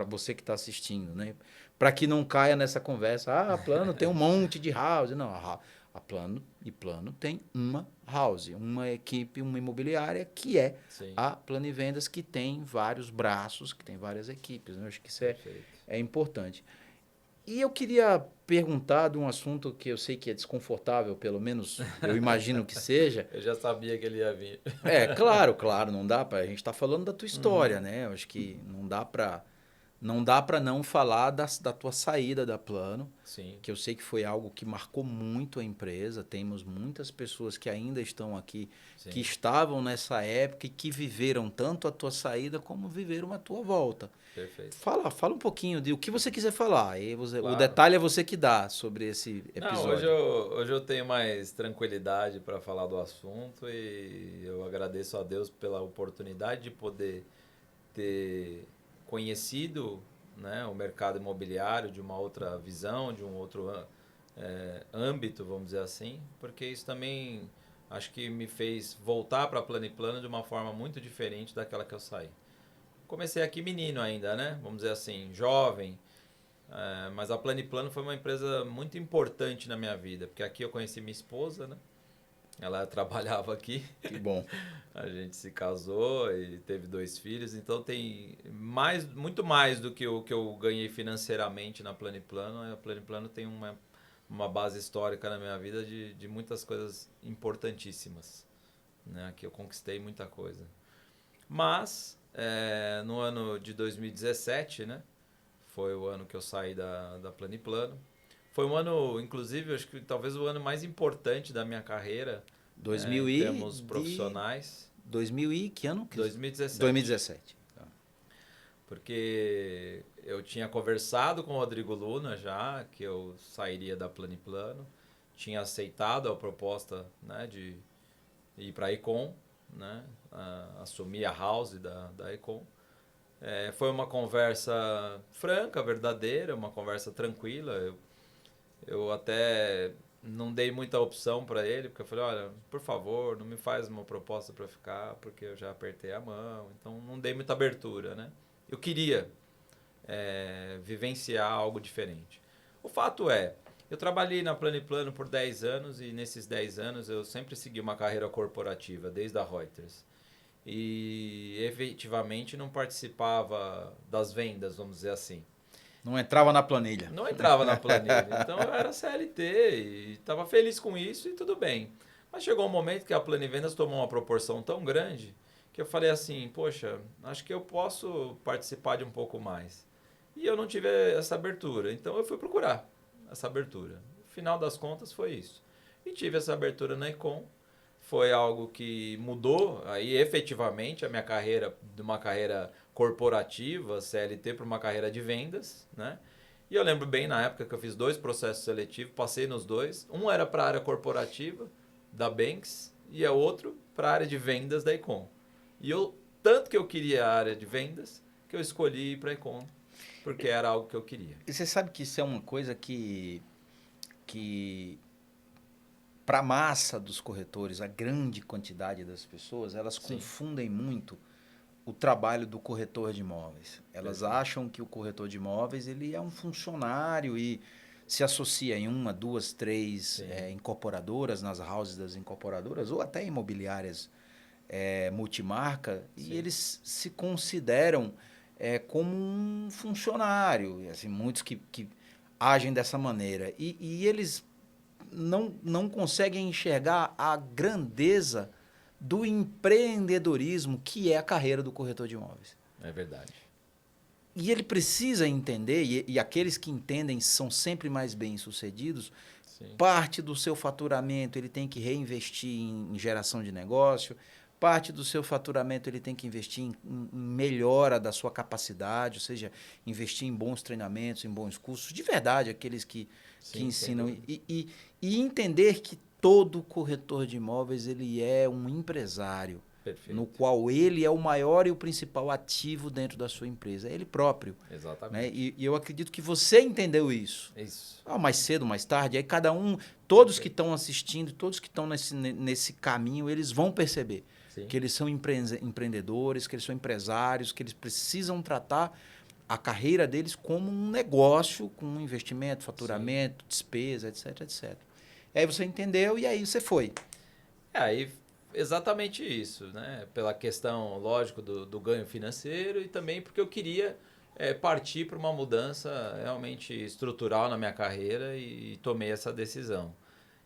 A: você que está assistindo, né? Para que não caia nessa conversa, a Plano tem um monte de house. Não, a Plano tem uma house, uma equipe, uma imobiliária, que é a Planivendas, que tem vários braços, que tem várias equipes. Né? Eu acho que isso é importante. E eu queria perguntar de um assunto que eu sei que é desconfortável, pelo menos eu imagino que seja.
B: Eu já sabia que ele ia vir.
A: Claro, não dá para a gente tá falando da tua história, né? Eu acho que não dá para não falar da tua saída da Plano, que eu sei que foi algo que marcou muito a empresa. Temos muitas pessoas que ainda estão aqui, que estavam nessa época e que viveram tanto a tua saída como viveram a tua volta.
B: Perfeito.
A: Fala um pouquinho de o que você quiser falar.
B: Claro.
A: O detalhe é você que dá sobre esse episódio.
B: Não, hoje eu tenho mais tranquilidade para falar do assunto e eu agradeço a Deus pela oportunidade de poder ter conhecido, né, o mercado imobiliário de uma outra visão, de um outro âmbito, vamos dizer assim, porque isso também acho que me fez voltar para a Plano e Plano de uma forma muito diferente daquela que eu saí. Comecei aqui menino ainda, né? Vamos dizer assim, jovem, Mas a Planiplano foi uma empresa muito importante na minha vida, porque aqui eu conheci minha esposa, né? Ela trabalhava aqui.
A: Que bom.
B: A gente se casou e teve 2 filhos, então tem muito mais do que o que eu ganhei financeiramente na Planiplano. A Planiplano tem uma base histórica na minha vida de muitas coisas importantíssimas, né? Que eu conquistei muita coisa. Mas, no ano de 2017, né? Foi o ano que eu saí da Planiplano. Foi um ano, inclusive, acho que talvez o ano mais importante da minha carreira,
A: 2000
B: em
A: e
B: termos profissionais.
A: 2000 e que ano?
B: 2017.
A: 2017. Tá.
B: Porque eu tinha conversado com o Rodrigo Luna já, que eu sairia da Planiplano. Tinha aceitado a proposta, né, de ir para a Econ, né, assumir a house da Econ. Foi uma conversa franca, verdadeira, uma conversa tranquila. Eu até não dei muita opção para ele, porque eu falei, olha, por favor, não me faz uma proposta para ficar, porque eu já apertei a mão. Então, não dei muita abertura, né? Eu queria vivenciar algo diferente. O fato é, eu trabalhei na Planiplano por 10 anos e nesses 10 anos eu sempre segui uma carreira corporativa, desde a Reuters. E efetivamente não participava das vendas, vamos dizer assim.
A: Não entrava na planilha.
B: Não entrava na planilha. Então eu era CLT e estava feliz com isso e tudo bem. Mas chegou um momento que a Planivendas tomou uma proporção tão grande que eu falei assim, poxa, acho que eu posso participar de um pouco mais. E eu não tive essa abertura. Então eu fui procurar essa abertura. No final das contas foi isso. E tive essa abertura na Econ. Foi algo que mudou aí efetivamente a minha carreira, de uma carreira corporativa, CLT, para uma carreira de vendas, né? E eu lembro bem na época que eu fiz 2 processos seletivos, passei nos 2. Um era para a área corporativa da Banks e o outro para a área de vendas da Econ. E tanto que eu queria a área de vendas, que eu escolhi ir para a Econ, porque era algo que eu queria.
A: E você sabe que isso é uma coisa que para a massa dos corretores, a grande quantidade das pessoas, elas
B: Sim.
A: confundem muito o trabalho do corretor de imóveis. Elas
B: Perfeito.
A: acham que o corretor de imóveis ele é um funcionário e se associa em 1, 2, 3 incorporadoras, nas houses das incorporadoras, ou até imobiliárias multimarca,
B: Sim.
A: e eles se consideram como um funcionário. Assim, muitos que agem dessa maneira. E eles não conseguem enxergar a grandeza do empreendedorismo que é a carreira do corretor de imóveis.
B: É verdade.
A: E ele precisa entender, e aqueles que entendem são sempre mais bem-sucedidos,
B: Sim.
A: parte do seu faturamento ele tem que reinvestir em geração de negócio, parte do seu faturamento ele tem que investir em melhora da sua capacidade, ou seja, investir em bons treinamentos, em bons cursos, de verdade, aqueles que ensinam. E entender que todo corretor de imóveis ele é um empresário.
B: Perfeito.
A: No qual ele é o maior e o principal ativo dentro da sua empresa. É ele próprio.
B: Exatamente.
A: Né? E eu acredito que você entendeu isso.
B: Isso.
A: Mais cedo, mais tarde. Aí cada um, todos que estão assistindo, todos que estão nesse caminho, eles vão perceber
B: Sim.
A: que eles são empreendedores, que eles são empresários, que eles precisam tratar a carreira deles como um negócio, com um investimento, faturamento, despesa, etc, etc. Aí você entendeu e aí você foi.
B: Aí exatamente isso, né? Pela questão, lógico, do ganho financeiro e também porque eu queria partir para uma mudança realmente estrutural na minha carreira e tomei essa decisão.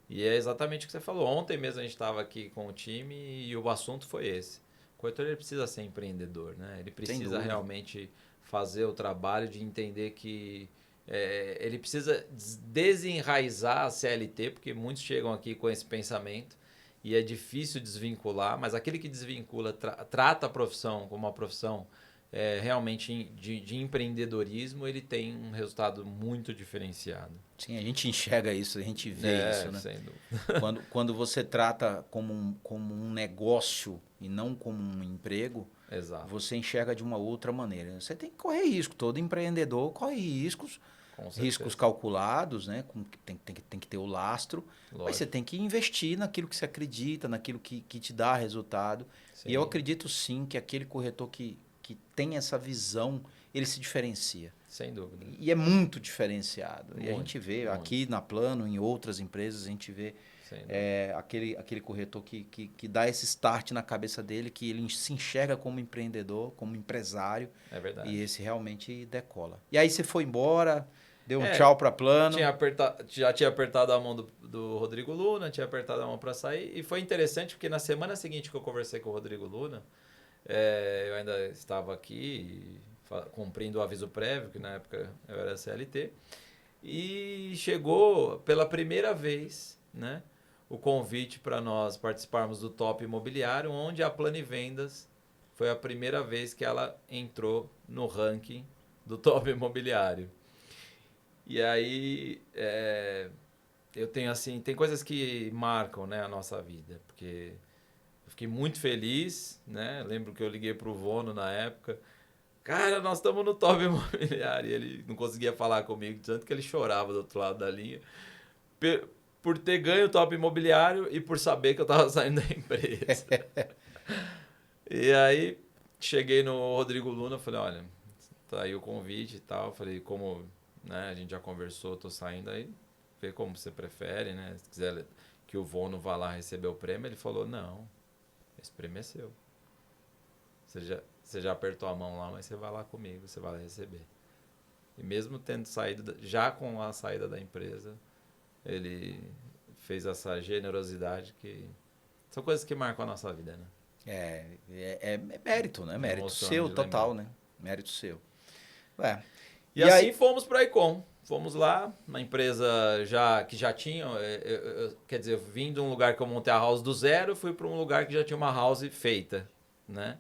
B: E é exatamente o que você falou. Ontem mesmo a gente estava aqui com o time e o assunto foi esse. O corretor ele precisa ser empreendedor, né? Ele precisa realmente fazer o trabalho de entender que ele precisa desenraizar a CLT, porque muitos chegam aqui com esse pensamento e é difícil desvincular, mas aquele que desvincula, trata a profissão como uma profissão realmente de empreendedorismo, ele tem um resultado muito diferenciado.
A: Sim, a gente enxerga isso, a gente vê isso, né?
B: Sem dúvida.
A: Quando você trata como um negócio e não como um emprego,
B: exato,
A: você enxerga de uma outra maneira. Você tem que correr risco, todo empreendedor corre riscos calculados, né? Tem que ter o lastro, lógico. Mas você tem que investir naquilo que você acredita, naquilo que te dá resultado. Sim. E eu acredito sim que aquele corretor que que tem essa visão, ele se diferencia.
B: Sem dúvida.
A: E é muito diferenciado. E a
B: Muito,
A: gente vê
B: muito.
A: aqui na Plano, em outras empresas, a gente vê aquele corretor que dá esse start na cabeça dele, que ele se enxerga como empreendedor, como empresário.
B: É verdade.
A: E esse realmente decola. E aí você foi embora, deu um
B: É,
A: tchau para Plano.
B: Já tinha apertado a mão do Rodrigo Luna, tinha apertado a mão para sair. E foi interessante porque na semana seguinte que eu conversei com o Rodrigo Luna, eu ainda estava aqui cumprindo o aviso prévio, que na época eu era CLT. E chegou pela primeira vez, né, o convite para nós participarmos do Top Imobiliário, onde a Planivendas foi a primeira vez que ela entrou no ranking do Top Imobiliário. E aí, eu tenho assim, tem coisas que marcam, né, a nossa vida, porque eu fiquei muito feliz, né? Lembro que eu liguei pro Vono na época, cara, nós estamos no Top Imobiliário, e ele não conseguia falar comigo, tanto que ele chorava do outro lado da linha, por ter ganho o Top Imobiliário e por saber que eu estava saindo da empresa. E aí, cheguei no Rodrigo Luna, falei, olha, tá aí o convite e tal, falei, como, né, a gente já conversou, tô saindo aí, vê como você prefere, né, se quiser que o Vono vá lá receber o prêmio, ele falou, não, esse prêmio é seu. Você já apertou a mão lá, mas você vai lá comigo, você vai lá receber. E mesmo tendo saído, já com a saída da empresa, ele fez essa generosidade que são coisas que marcam a nossa vida, né?
A: É mérito, né? Mérito
B: Emociona
A: seu,
B: de
A: total,
B: lembrar.
A: né? Mérito seu.
B: E
A: E
B: assim
A: aí,
B: fomos para a Icom. Fomos lá, uma empresa que já tinha, quer dizer, eu vim de um lugar que eu montei a house do zero, fui para um lugar que já tinha uma house feita, né?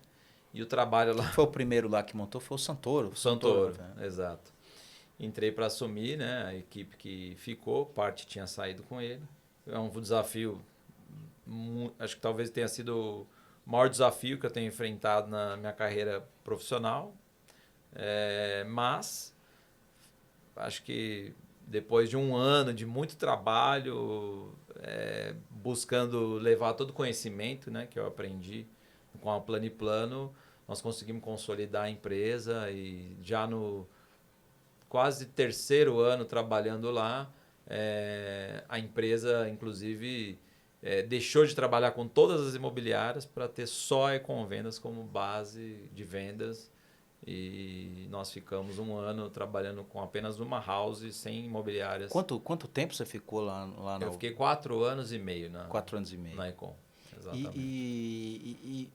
B: E o trabalho lá...
A: foi o primeiro lá que montou? Foi o Santoro.
B: Santoro, exato. Entrei para assumir, né, a equipe que ficou, parte tinha saído com ele. É um desafio, acho que talvez tenha sido o maior desafio que eu tenho enfrentado na minha carreira profissional. Mas acho que depois de um ano de muito trabalho, buscando levar todo o conhecimento, né, que eu aprendi com a Planiplano, nós conseguimos consolidar a empresa e já no quase terceiro ano trabalhando lá, a empresa, inclusive, deixou de trabalhar com todas as imobiliárias para ter só a Icom Vendas como base de vendas. E nós ficamos um ano trabalhando com apenas uma house, sem imobiliárias.
A: Quanto tempo você ficou lá
B: Eu fiquei 4 anos e meio
A: 4 anos e meio.
B: na Icom. Exatamente.
A: E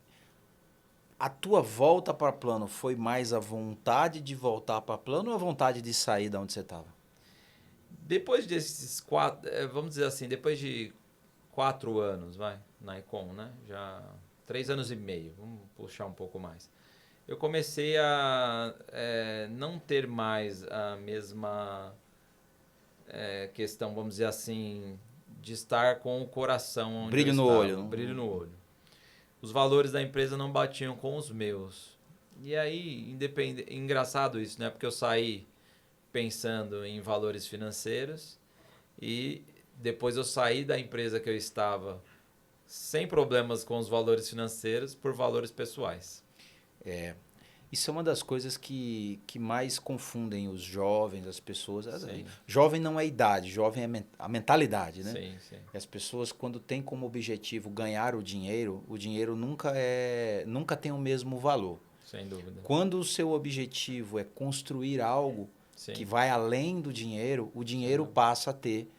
A: a tua volta para Plano foi mais a vontade de voltar para Plano ou a vontade de sair da onde você estava?
B: Depois desses 4, vamos dizer assim, depois de 4 anos, na Icom, né? Já 3 anos e meio, vamos puxar um pouco mais. Eu comecei a não ter mais a mesma questão, vamos dizer assim, de estar com o coração onde
A: Brilho
B: eu
A: no
B: estava.
A: olho.
B: Brilho no olho. Os valores da empresa não batiam com os meus. E aí, engraçado isso, né? Porque eu saí pensando em valores financeiros e depois eu saí da empresa que eu estava sem problemas com os valores financeiros por valores pessoais.
A: Isso é uma das coisas que mais confundem os jovens, as pessoas.
B: Sim.
A: Jovem não é idade, jovem é a mentalidade, né?
B: Sim, sim.
A: E as pessoas, quando têm como objetivo ganhar o dinheiro nunca tem o mesmo valor.
B: Sem dúvida.
A: Quando o seu objetivo é construir algo
B: Sim.
A: que vai além do dinheiro, o dinheiro passa a ter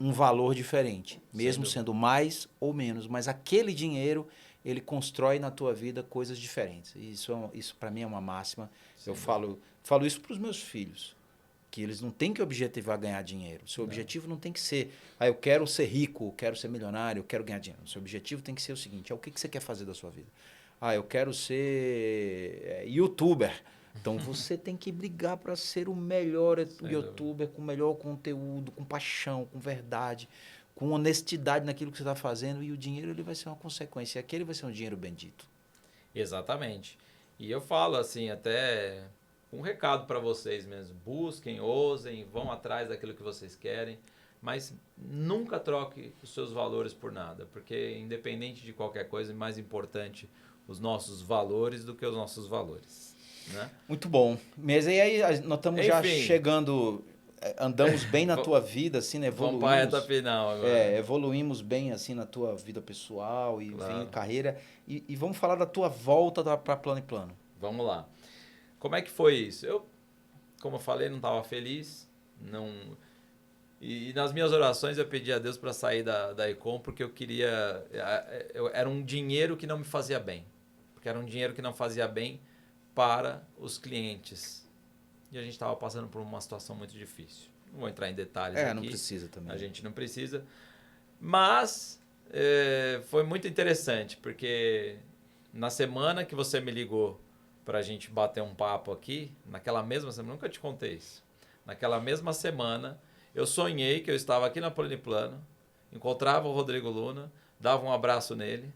A: um valor diferente, mesmo sendo mais ou menos. Mas aquele dinheiro, ele constrói na tua vida coisas diferentes. Isso para mim é uma máxima. Eu falo isso para os meus filhos, que eles não têm que objetivar ganhar dinheiro. O seu objetivo não tem que ser, eu quero ser rico, eu quero ser milionário, eu quero ganhar dinheiro. O seu objetivo tem que ser o seguinte, o que você quer fazer da sua vida? Eu quero ser youtuber. Então você tem que brigar para ser o melhor youtuber, com o melhor conteúdo, com paixão, com verdade, com honestidade naquilo que você está fazendo, e o dinheiro ele vai ser uma consequência. E aquele vai ser um dinheiro bendito.
B: Exatamente. E eu falo assim, até um recado para vocês mesmo. Busquem, ousem, vão atrás daquilo que vocês querem, mas nunca troque os seus valores por nada, porque independente de qualquer coisa, mais importante, os nossos valores do que os nossos valores, né?
A: Muito bom. Mas aí nós estamos já
B: Enfim.
A: chegando, andamos bem na tua vida, assim, né?
B: Vamos para a reta final agora.
A: Evoluímos bem, assim, na tua vida pessoal e
B: Claro.
A: enfim, carreira. E vamos falar da tua volta para Plano e Plano.
B: Vamos lá. Como é que foi isso? Eu, como eu falei, não estava feliz, não... E nas minhas orações eu pedi a Deus para sair da Econ porque eu queria... Era um dinheiro que não me fazia bem. Porque era um dinheiro que não fazia bem para os clientes. E a gente estava passando por uma situação muito difícil. Não vou entrar em detalhes aqui.
A: Não precisa também.
B: A gente não precisa. Mas foi muito interessante, porque na semana que você me ligou para a gente bater um papo aqui, naquela mesma semana, nunca te contei isso. Naquela mesma semana... Eu sonhei que eu estava aqui na Plano, encontrava o Rodrigo Luna, dava um abraço nele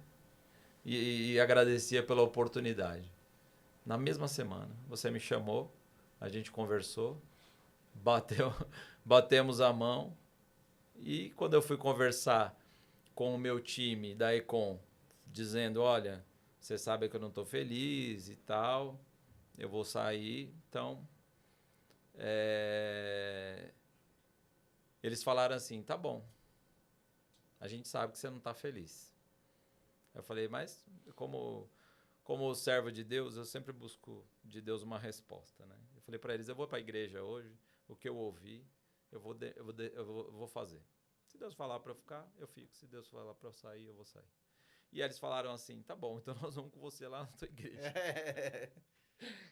B: e agradecia pela oportunidade. Na mesma semana, você me chamou, a gente conversou, batemos a mão e quando eu fui conversar com o meu time da Econ, dizendo, olha, você sabe que eu não estou feliz e tal, eu vou sair, então... Eles falaram assim, tá bom, a gente sabe que você não está feliz. Eu falei, mas como servo de Deus, eu sempre busco de Deus uma resposta, né? Eu falei para eles, eu vou para a igreja hoje, o que eu ouvi, eu vou fazer. Se Deus falar para eu ficar, eu fico. Se Deus falar para eu sair, eu vou sair. E aí eles falaram assim, tá bom, então nós vamos com você lá na tua igreja.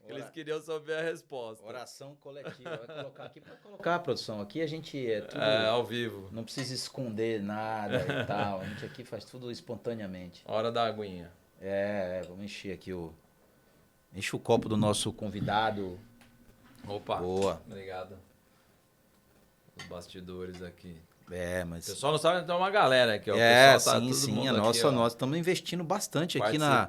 B: Eles queriam saber a resposta.
A: Oração coletiva. Vai colocar aqui para colocar a produção. Aqui a gente é tudo
B: ao vivo.
A: Não precisa esconder nada e tal. A gente aqui faz tudo espontaneamente.
B: Hora da aguinha.
A: Vamos encher aqui enche o copo do nosso convidado.
B: Opa.
A: Boa.
B: Obrigado. Os bastidores aqui.
A: Mas...
B: O pessoal não sabe, tem uma galera aqui, ó. O
A: pessoal tá sim. Nós estamos investindo bastante aqui na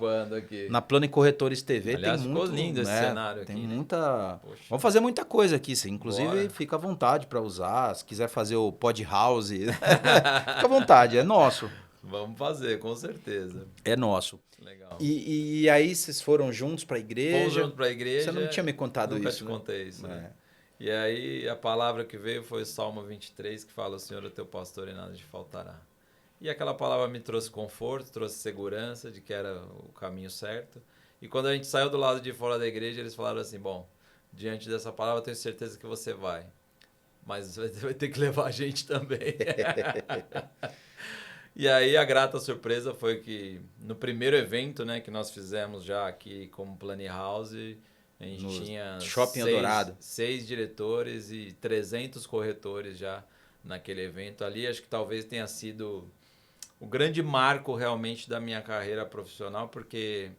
A: Plano e Corretores TV.
B: Aliás,
A: tem
B: ficou lindo esse cenário
A: tem
B: aqui. Tem
A: muita... Poxa. Vamos fazer muita coisa aqui, sim. Inclusive, Bora. Fica à vontade para usar. Se quiser fazer o Pod House, fica à vontade, é nosso.
B: Vamos fazer, com certeza.
A: É nosso.
B: Legal.
A: E aí vocês foram juntos para a igreja?
B: Fomos juntos para a igreja.
A: Você não tinha me contado
B: Nunca
A: isso,
B: Nunca te contei isso, né? E aí a palavra que veio foi o Salmo 23, que fala, o Senhor é teu pastor e nada te faltará. E aquela palavra me trouxe conforto, trouxe segurança de que era o caminho certo. E quando a gente saiu do lado de fora da igreja, eles falaram assim, bom, diante dessa palavra eu tenho certeza que você vai. Mas vai ter que levar a gente também. E aí a grata surpresa foi que no primeiro evento, né, que nós fizemos já aqui como Plani House... A gente tinha
A: Shopping Eldorado.
B: 6 diretores e 300 corretores já naquele evento ali. Acho que talvez tenha sido o grande marco realmente da minha carreira profissional, porque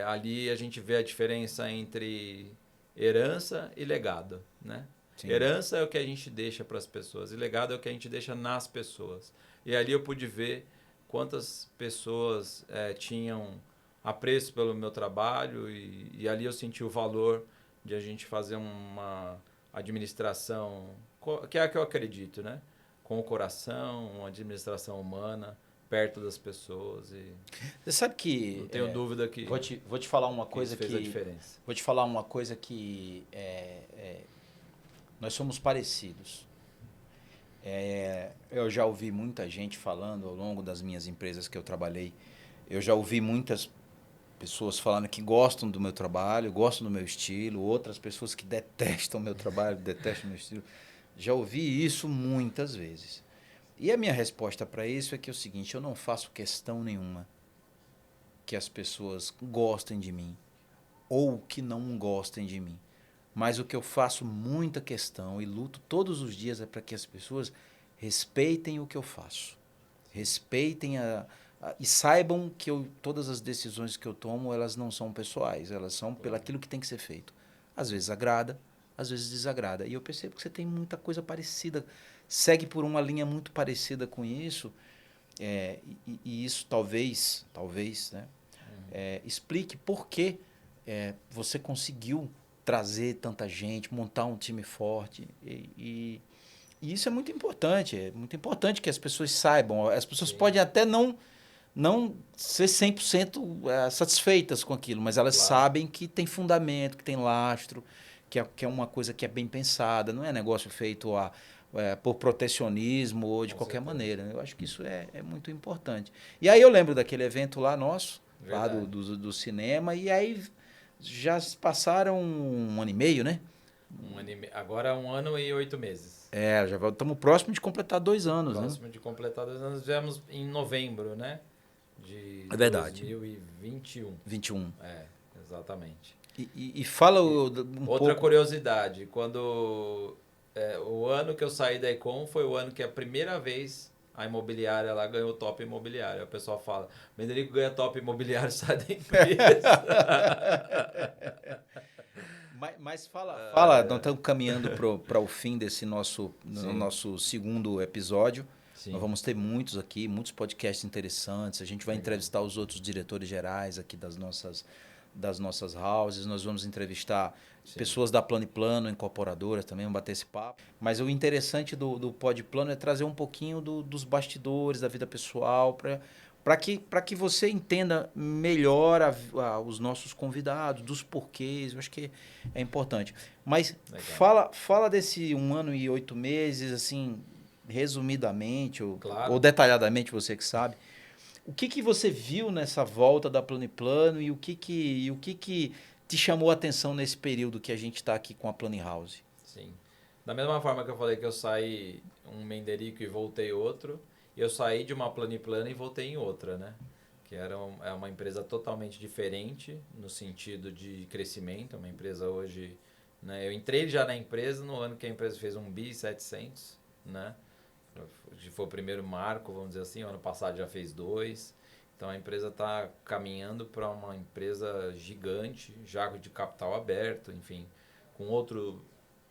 B: ali a gente vê a diferença entre herança e legado, né? Sim. Herança é o que a gente deixa para as pessoas e legado é o que a gente deixa nas pessoas. E ali eu pude ver quantas pessoas tinham... apreço pelo meu trabalho e ali eu senti o valor de a gente fazer uma administração, que é a que eu acredito, né? Com o coração, uma administração humana, perto das pessoas.
A: Você sabe que...
B: Não tenho dúvida que...
A: Vou te falar uma coisa
B: fez a diferença.
A: Vou te falar uma coisa que... nós somos parecidos. Eu já ouvi muita gente falando ao longo das minhas empresas que eu trabalhei. Eu já ouvi muitas pessoas falando que gostam do meu trabalho, gostam do meu estilo, outras pessoas que detestam o meu trabalho, detestam o meu estilo. Já ouvi isso muitas vezes. E a minha resposta para isso é que é o seguinte, eu não faço questão nenhuma que as pessoas gostem de mim ou que não gostem de mim. Mas o que eu faço muita questão e luto todos os dias é para que as pessoas respeitem o que eu faço. Respeitem e saibam que todas as decisões que eu tomo, elas não são pessoais, elas são pelo aquilo que tem que ser feito. Às vezes agrada, às vezes desagrada. E eu percebo que você tem muita coisa parecida, segue por uma linha muito parecida com isso, e isso talvez, né, explique por que você conseguiu trazer tanta gente, montar um time forte. E isso é muito importante que as pessoas saibam. As pessoas podem até não não ser 100% satisfeitas com aquilo, mas elas
B: Claro.
A: sabem que tem fundamento, que tem lastro, que é uma coisa que é bem pensada, não é negócio feito por protecionismo ou de
B: Com
A: qualquer
B: certeza.
A: maneira. Eu acho que isso é muito importante. E aí eu lembro daquele evento lá nosso, lá
B: Verdade.
A: do cinema, e aí já se passaram 1 ano e meio, né?
B: Agora 1 ano e 8 meses.
A: Já estamos próximo de completar 2 anos, né?
B: Próximo de completar 2 anos, viemos em novembro, né? De
A: É verdade.
B: 2021.
A: 21.
B: Exatamente.
A: E fala um
B: Outra
A: pouco.
B: curiosidade, o ano que eu saí da Econ foi o ano que a primeira vez a imobiliária lá ganhou top imobiliário. O pessoal fala, Menderico ganha top imobiliário, sai da empresa.
A: Mas fala, nós estamos caminhando para o fim desse no
B: Sim,
A: nosso segundo episódio. Nós
B: sim.
A: vamos ter muitos aqui, muitos podcasts interessantes. A gente vai
B: Legal.
A: entrevistar os outros diretores gerais aqui das nossas houses. Nós vamos entrevistar
B: Sim.
A: pessoas da Plano e Plano, incorporadoras também, vamos bater esse papo. Mas o interessante do Pod Plano é trazer um pouquinho dos bastidores, da vida pessoal, para que você entenda melhor os nossos convidados, dos porquês. Eu acho que é importante. Mas
B: Legal.
A: fala desse 1 ano e 8 meses, assim, resumidamente ou
B: Claro.
A: detalhadamente, você que sabe. O que você viu nessa volta da Plano e Plano e o que te chamou a atenção nesse período que a gente está aqui com a Plano House?
B: Sim. Da mesma forma que eu falei que eu saí um Menderico e voltei outro, eu saí de uma Planiplana e voltei em outra, né? Que é uma empresa totalmente diferente no sentido de crescimento. É uma empresa hoje, né? Eu entrei já na empresa no ano que a empresa fez 1.700 bi, né? Foi o primeiro marco, vamos dizer assim. O ano passado já fez 2. Então a empresa está caminhando para uma empresa gigante, já de capital aberto, enfim, com outro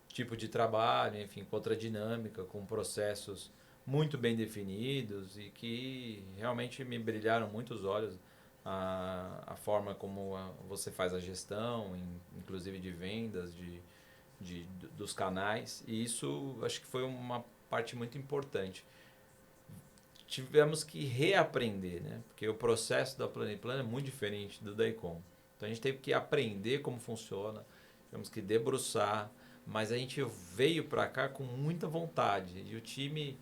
B: tipo de trabalho, enfim, com outra dinâmica, com processos muito bem definidos e que realmente me brilharam muito os olhos a forma como você faz a gestão, inclusive de vendas, dos canais, e isso acho que foi uma parte muito importante. Tivemos que reaprender, né? Porque o processo da Plano é muito diferente do da Econ. Então a gente teve que aprender como funciona, tivemos que debruçar, mas a gente veio para cá com muita vontade. E o time,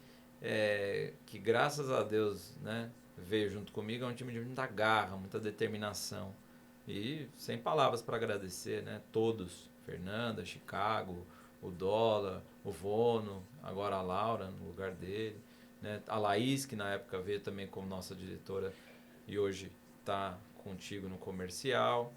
B: que graças a Deus, né, veio junto comigo, é um time de muita garra, muita determinação. E sem palavras para agradecer, né? Todos, Fernanda, Chicago, o Dólar, o Vono, agora a Laura no lugar dele, né? A Laís, que na época veio também como nossa diretora e hoje está contigo no comercial.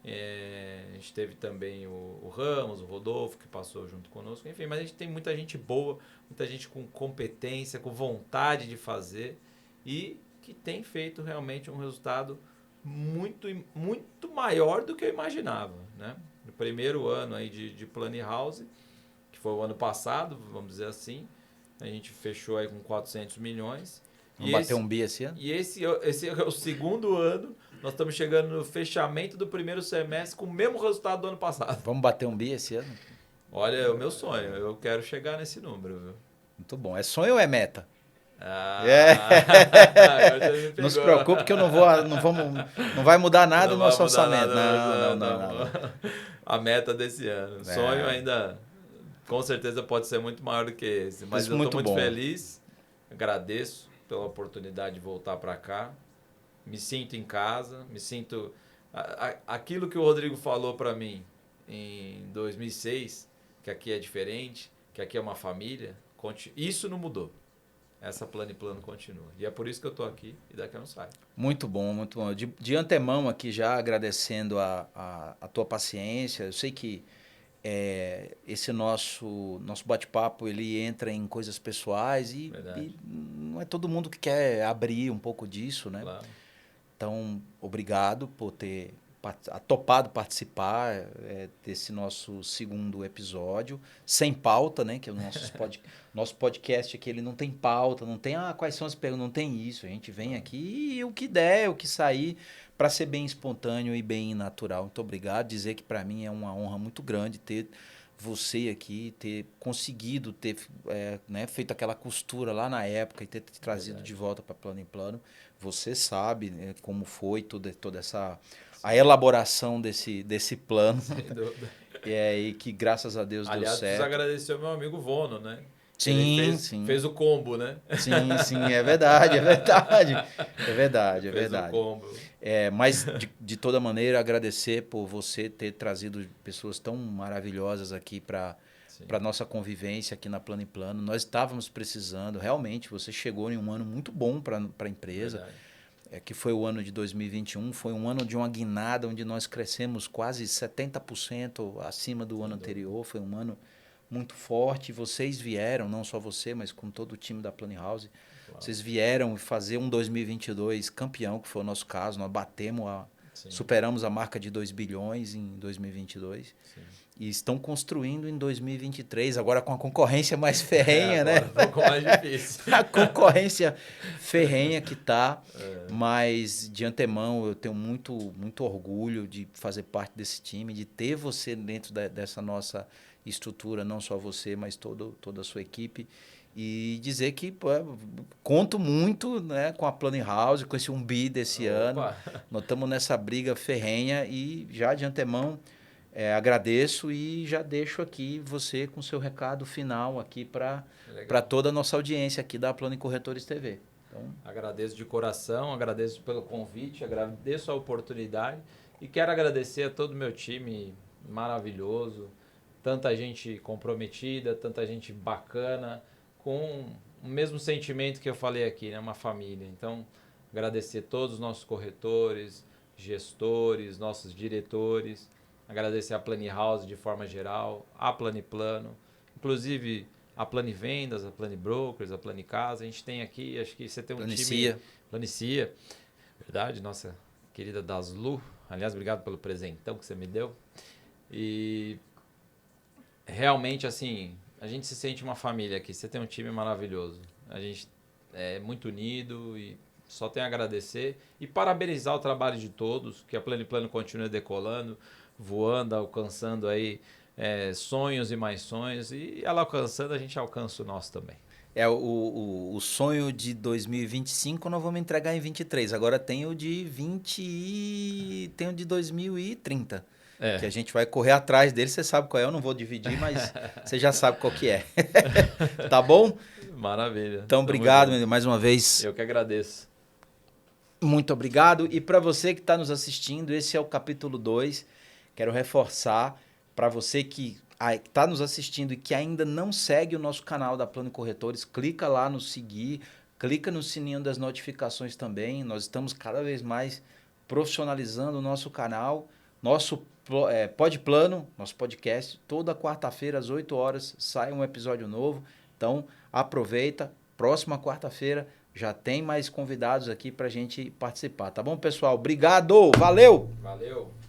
B: A gente teve também o Ramos, o Rodolfo, que passou junto conosco. Enfim, mas a gente tem muita gente boa, muita gente com competência, com vontade de fazer e que tem feito realmente um resultado muito, muito maior do que eu imaginava, né? No primeiro ano aí de Plano House, que foi o ano passado, vamos dizer assim, a gente fechou aí com 400 milhões.
A: Vamos bater um bi esse ano?
B: E esse é o segundo ano. Nós estamos chegando no fechamento do primeiro semestre com o mesmo resultado do ano passado.
A: Vamos bater um bi esse ano?
B: Olha, é o meu sonho. Eu quero chegar nesse número, viu?
A: Muito bom. É sonho ou é meta?
B: Agora você me
A: Não se
B: pegou.
A: preocupe que eu não vai mudar nada
B: Não
A: no
B: vai
A: nosso
B: mudar
A: orçamento.
B: nada,
A: Não.
B: a meta desse ano. Sonho ainda, com certeza, pode ser muito maior do que esse. Mas
A: Isso
B: eu estou
A: muito
B: muito
A: bom.
B: feliz, agradeço pela oportunidade de voltar para cá. Me sinto em casa, me sinto... Aquilo que o Rodrigo falou para mim em 2006, que aqui é diferente, que aqui é uma família, isso não mudou. Essa Plano e Plano continua. E é por isso que eu estou aqui e daqui eu não saio.
A: Muito bom, muito bom. De antemão aqui já agradecendo a tua paciência. Eu sei que esse nosso bate-papo ele entra em coisas pessoais e não é todo mundo que quer abrir um pouco disso, né?
B: Claro.
A: Então, obrigado por ter topado participar desse nosso segundo episódio, sem pauta, né? Que o nosso podcast aqui ele não tem pauta, não tem quais são as perguntas, não tem isso. A gente vem aqui e o que der, o que sair, para ser bem espontâneo e bem natural. Muito obrigado. Dizer que para mim é uma honra muito grande ter você aqui, ter conseguido ter feito aquela costura lá na época e ter te trazido de volta para Plano em Plano. você sabe, né, como foi toda essa a elaboração desse plano.
B: Sem dúvida.
A: E aí que graças a Deus deu
B: Aliás, preciso
A: certo.
B: agradecer ao meu amigo Vono, né? Ele
A: Sim, sim.
B: fez o combo, né?
A: Sim, é verdade, é verdade. É verdade, é
B: Fez o
A: verdade.
B: combo.
A: Mas, de toda maneira, agradecer por você ter trazido pessoas tão maravilhosas aqui para a nossa convivência aqui na Plano e Plano. Nós estávamos precisando, realmente, você chegou em um ano muito bom para a empresa, que foi o ano de 2021. Foi um ano de uma guinada onde nós crescemos quase 70% acima do ano anterior. Foi um ano muito forte. Vocês vieram, não só você, mas com todo o time da Plano House. Vocês vieram fazer um 2022 campeão, que foi o nosso caso. Nós superamos a marca de 2 bilhões em 2022. Sim. E estão construindo em 2023, agora com a concorrência mais ferrenha, né?
B: Um pouco mais difícil.
A: A concorrência ferrenha que tá. Mas, de antemão, eu tenho muito orgulho de fazer parte desse time, de ter você dentro dessa nossa estrutura, não só você, mas toda a sua equipe. E dizer que conto muito, né, com a Plano House, com esse 1 bi desse ano. Nós estamos nessa briga ferrenha e já de antemão agradeço e já deixo aqui você com seu recado final aqui para toda a nossa audiência aqui da Plano e Corretores TV. Então,
B: agradeço de coração, agradeço pelo convite, agradeço a oportunidade e quero agradecer a todo o meu time maravilhoso, tanta gente comprometida, tanta gente bacana, com o mesmo sentimento que eu falei aqui, né? Uma família. Então, agradecer a todos os nossos corretores, gestores, nossos diretores, agradecer a Plano House de forma geral, a Plano e Plano, inclusive a Plano Vendas, a Plano Brokers, a Plano Casa. A gente tem aqui, acho que você tem um time... Planicia. Verdade, nossa querida Daslu. Aliás, obrigado pelo presentão que você me deu. E realmente, assim... A gente se sente uma família aqui. Você tem um time maravilhoso. A gente é muito unido e só tem a agradecer. E parabenizar o trabalho de todos, que a Plano e Plano continue decolando, voando, alcançando aí sonhos e mais sonhos. E ela alcançando, a gente alcança o nosso também.
A: O sonho de 2025 nós vamos entregar em 23. Agora tem o de 2030. Que a gente vai correr atrás dele, você sabe qual é, eu não vou dividir, mas você já sabe qual que é. Tá bom?
B: Maravilha.
A: Então, obrigado mais uma vez.
B: Eu que agradeço.
A: Muito obrigado. E para você que está nos assistindo, esse é o capítulo 2. Quero reforçar para você que está nos assistindo e que ainda não segue o nosso canal da Plano Corretores, clica lá no seguir, clica no sininho das notificações também. Nós estamos cada vez mais profissionalizando o nosso canal. Nosso Pod Plano, nosso podcast, toda quarta-feira às 8 horas sai um episódio novo. Então, aproveita. Próxima quarta-feira já tem mais convidados aqui para a gente participar. Tá bom, pessoal? Obrigado! Valeu!
B: Valeu!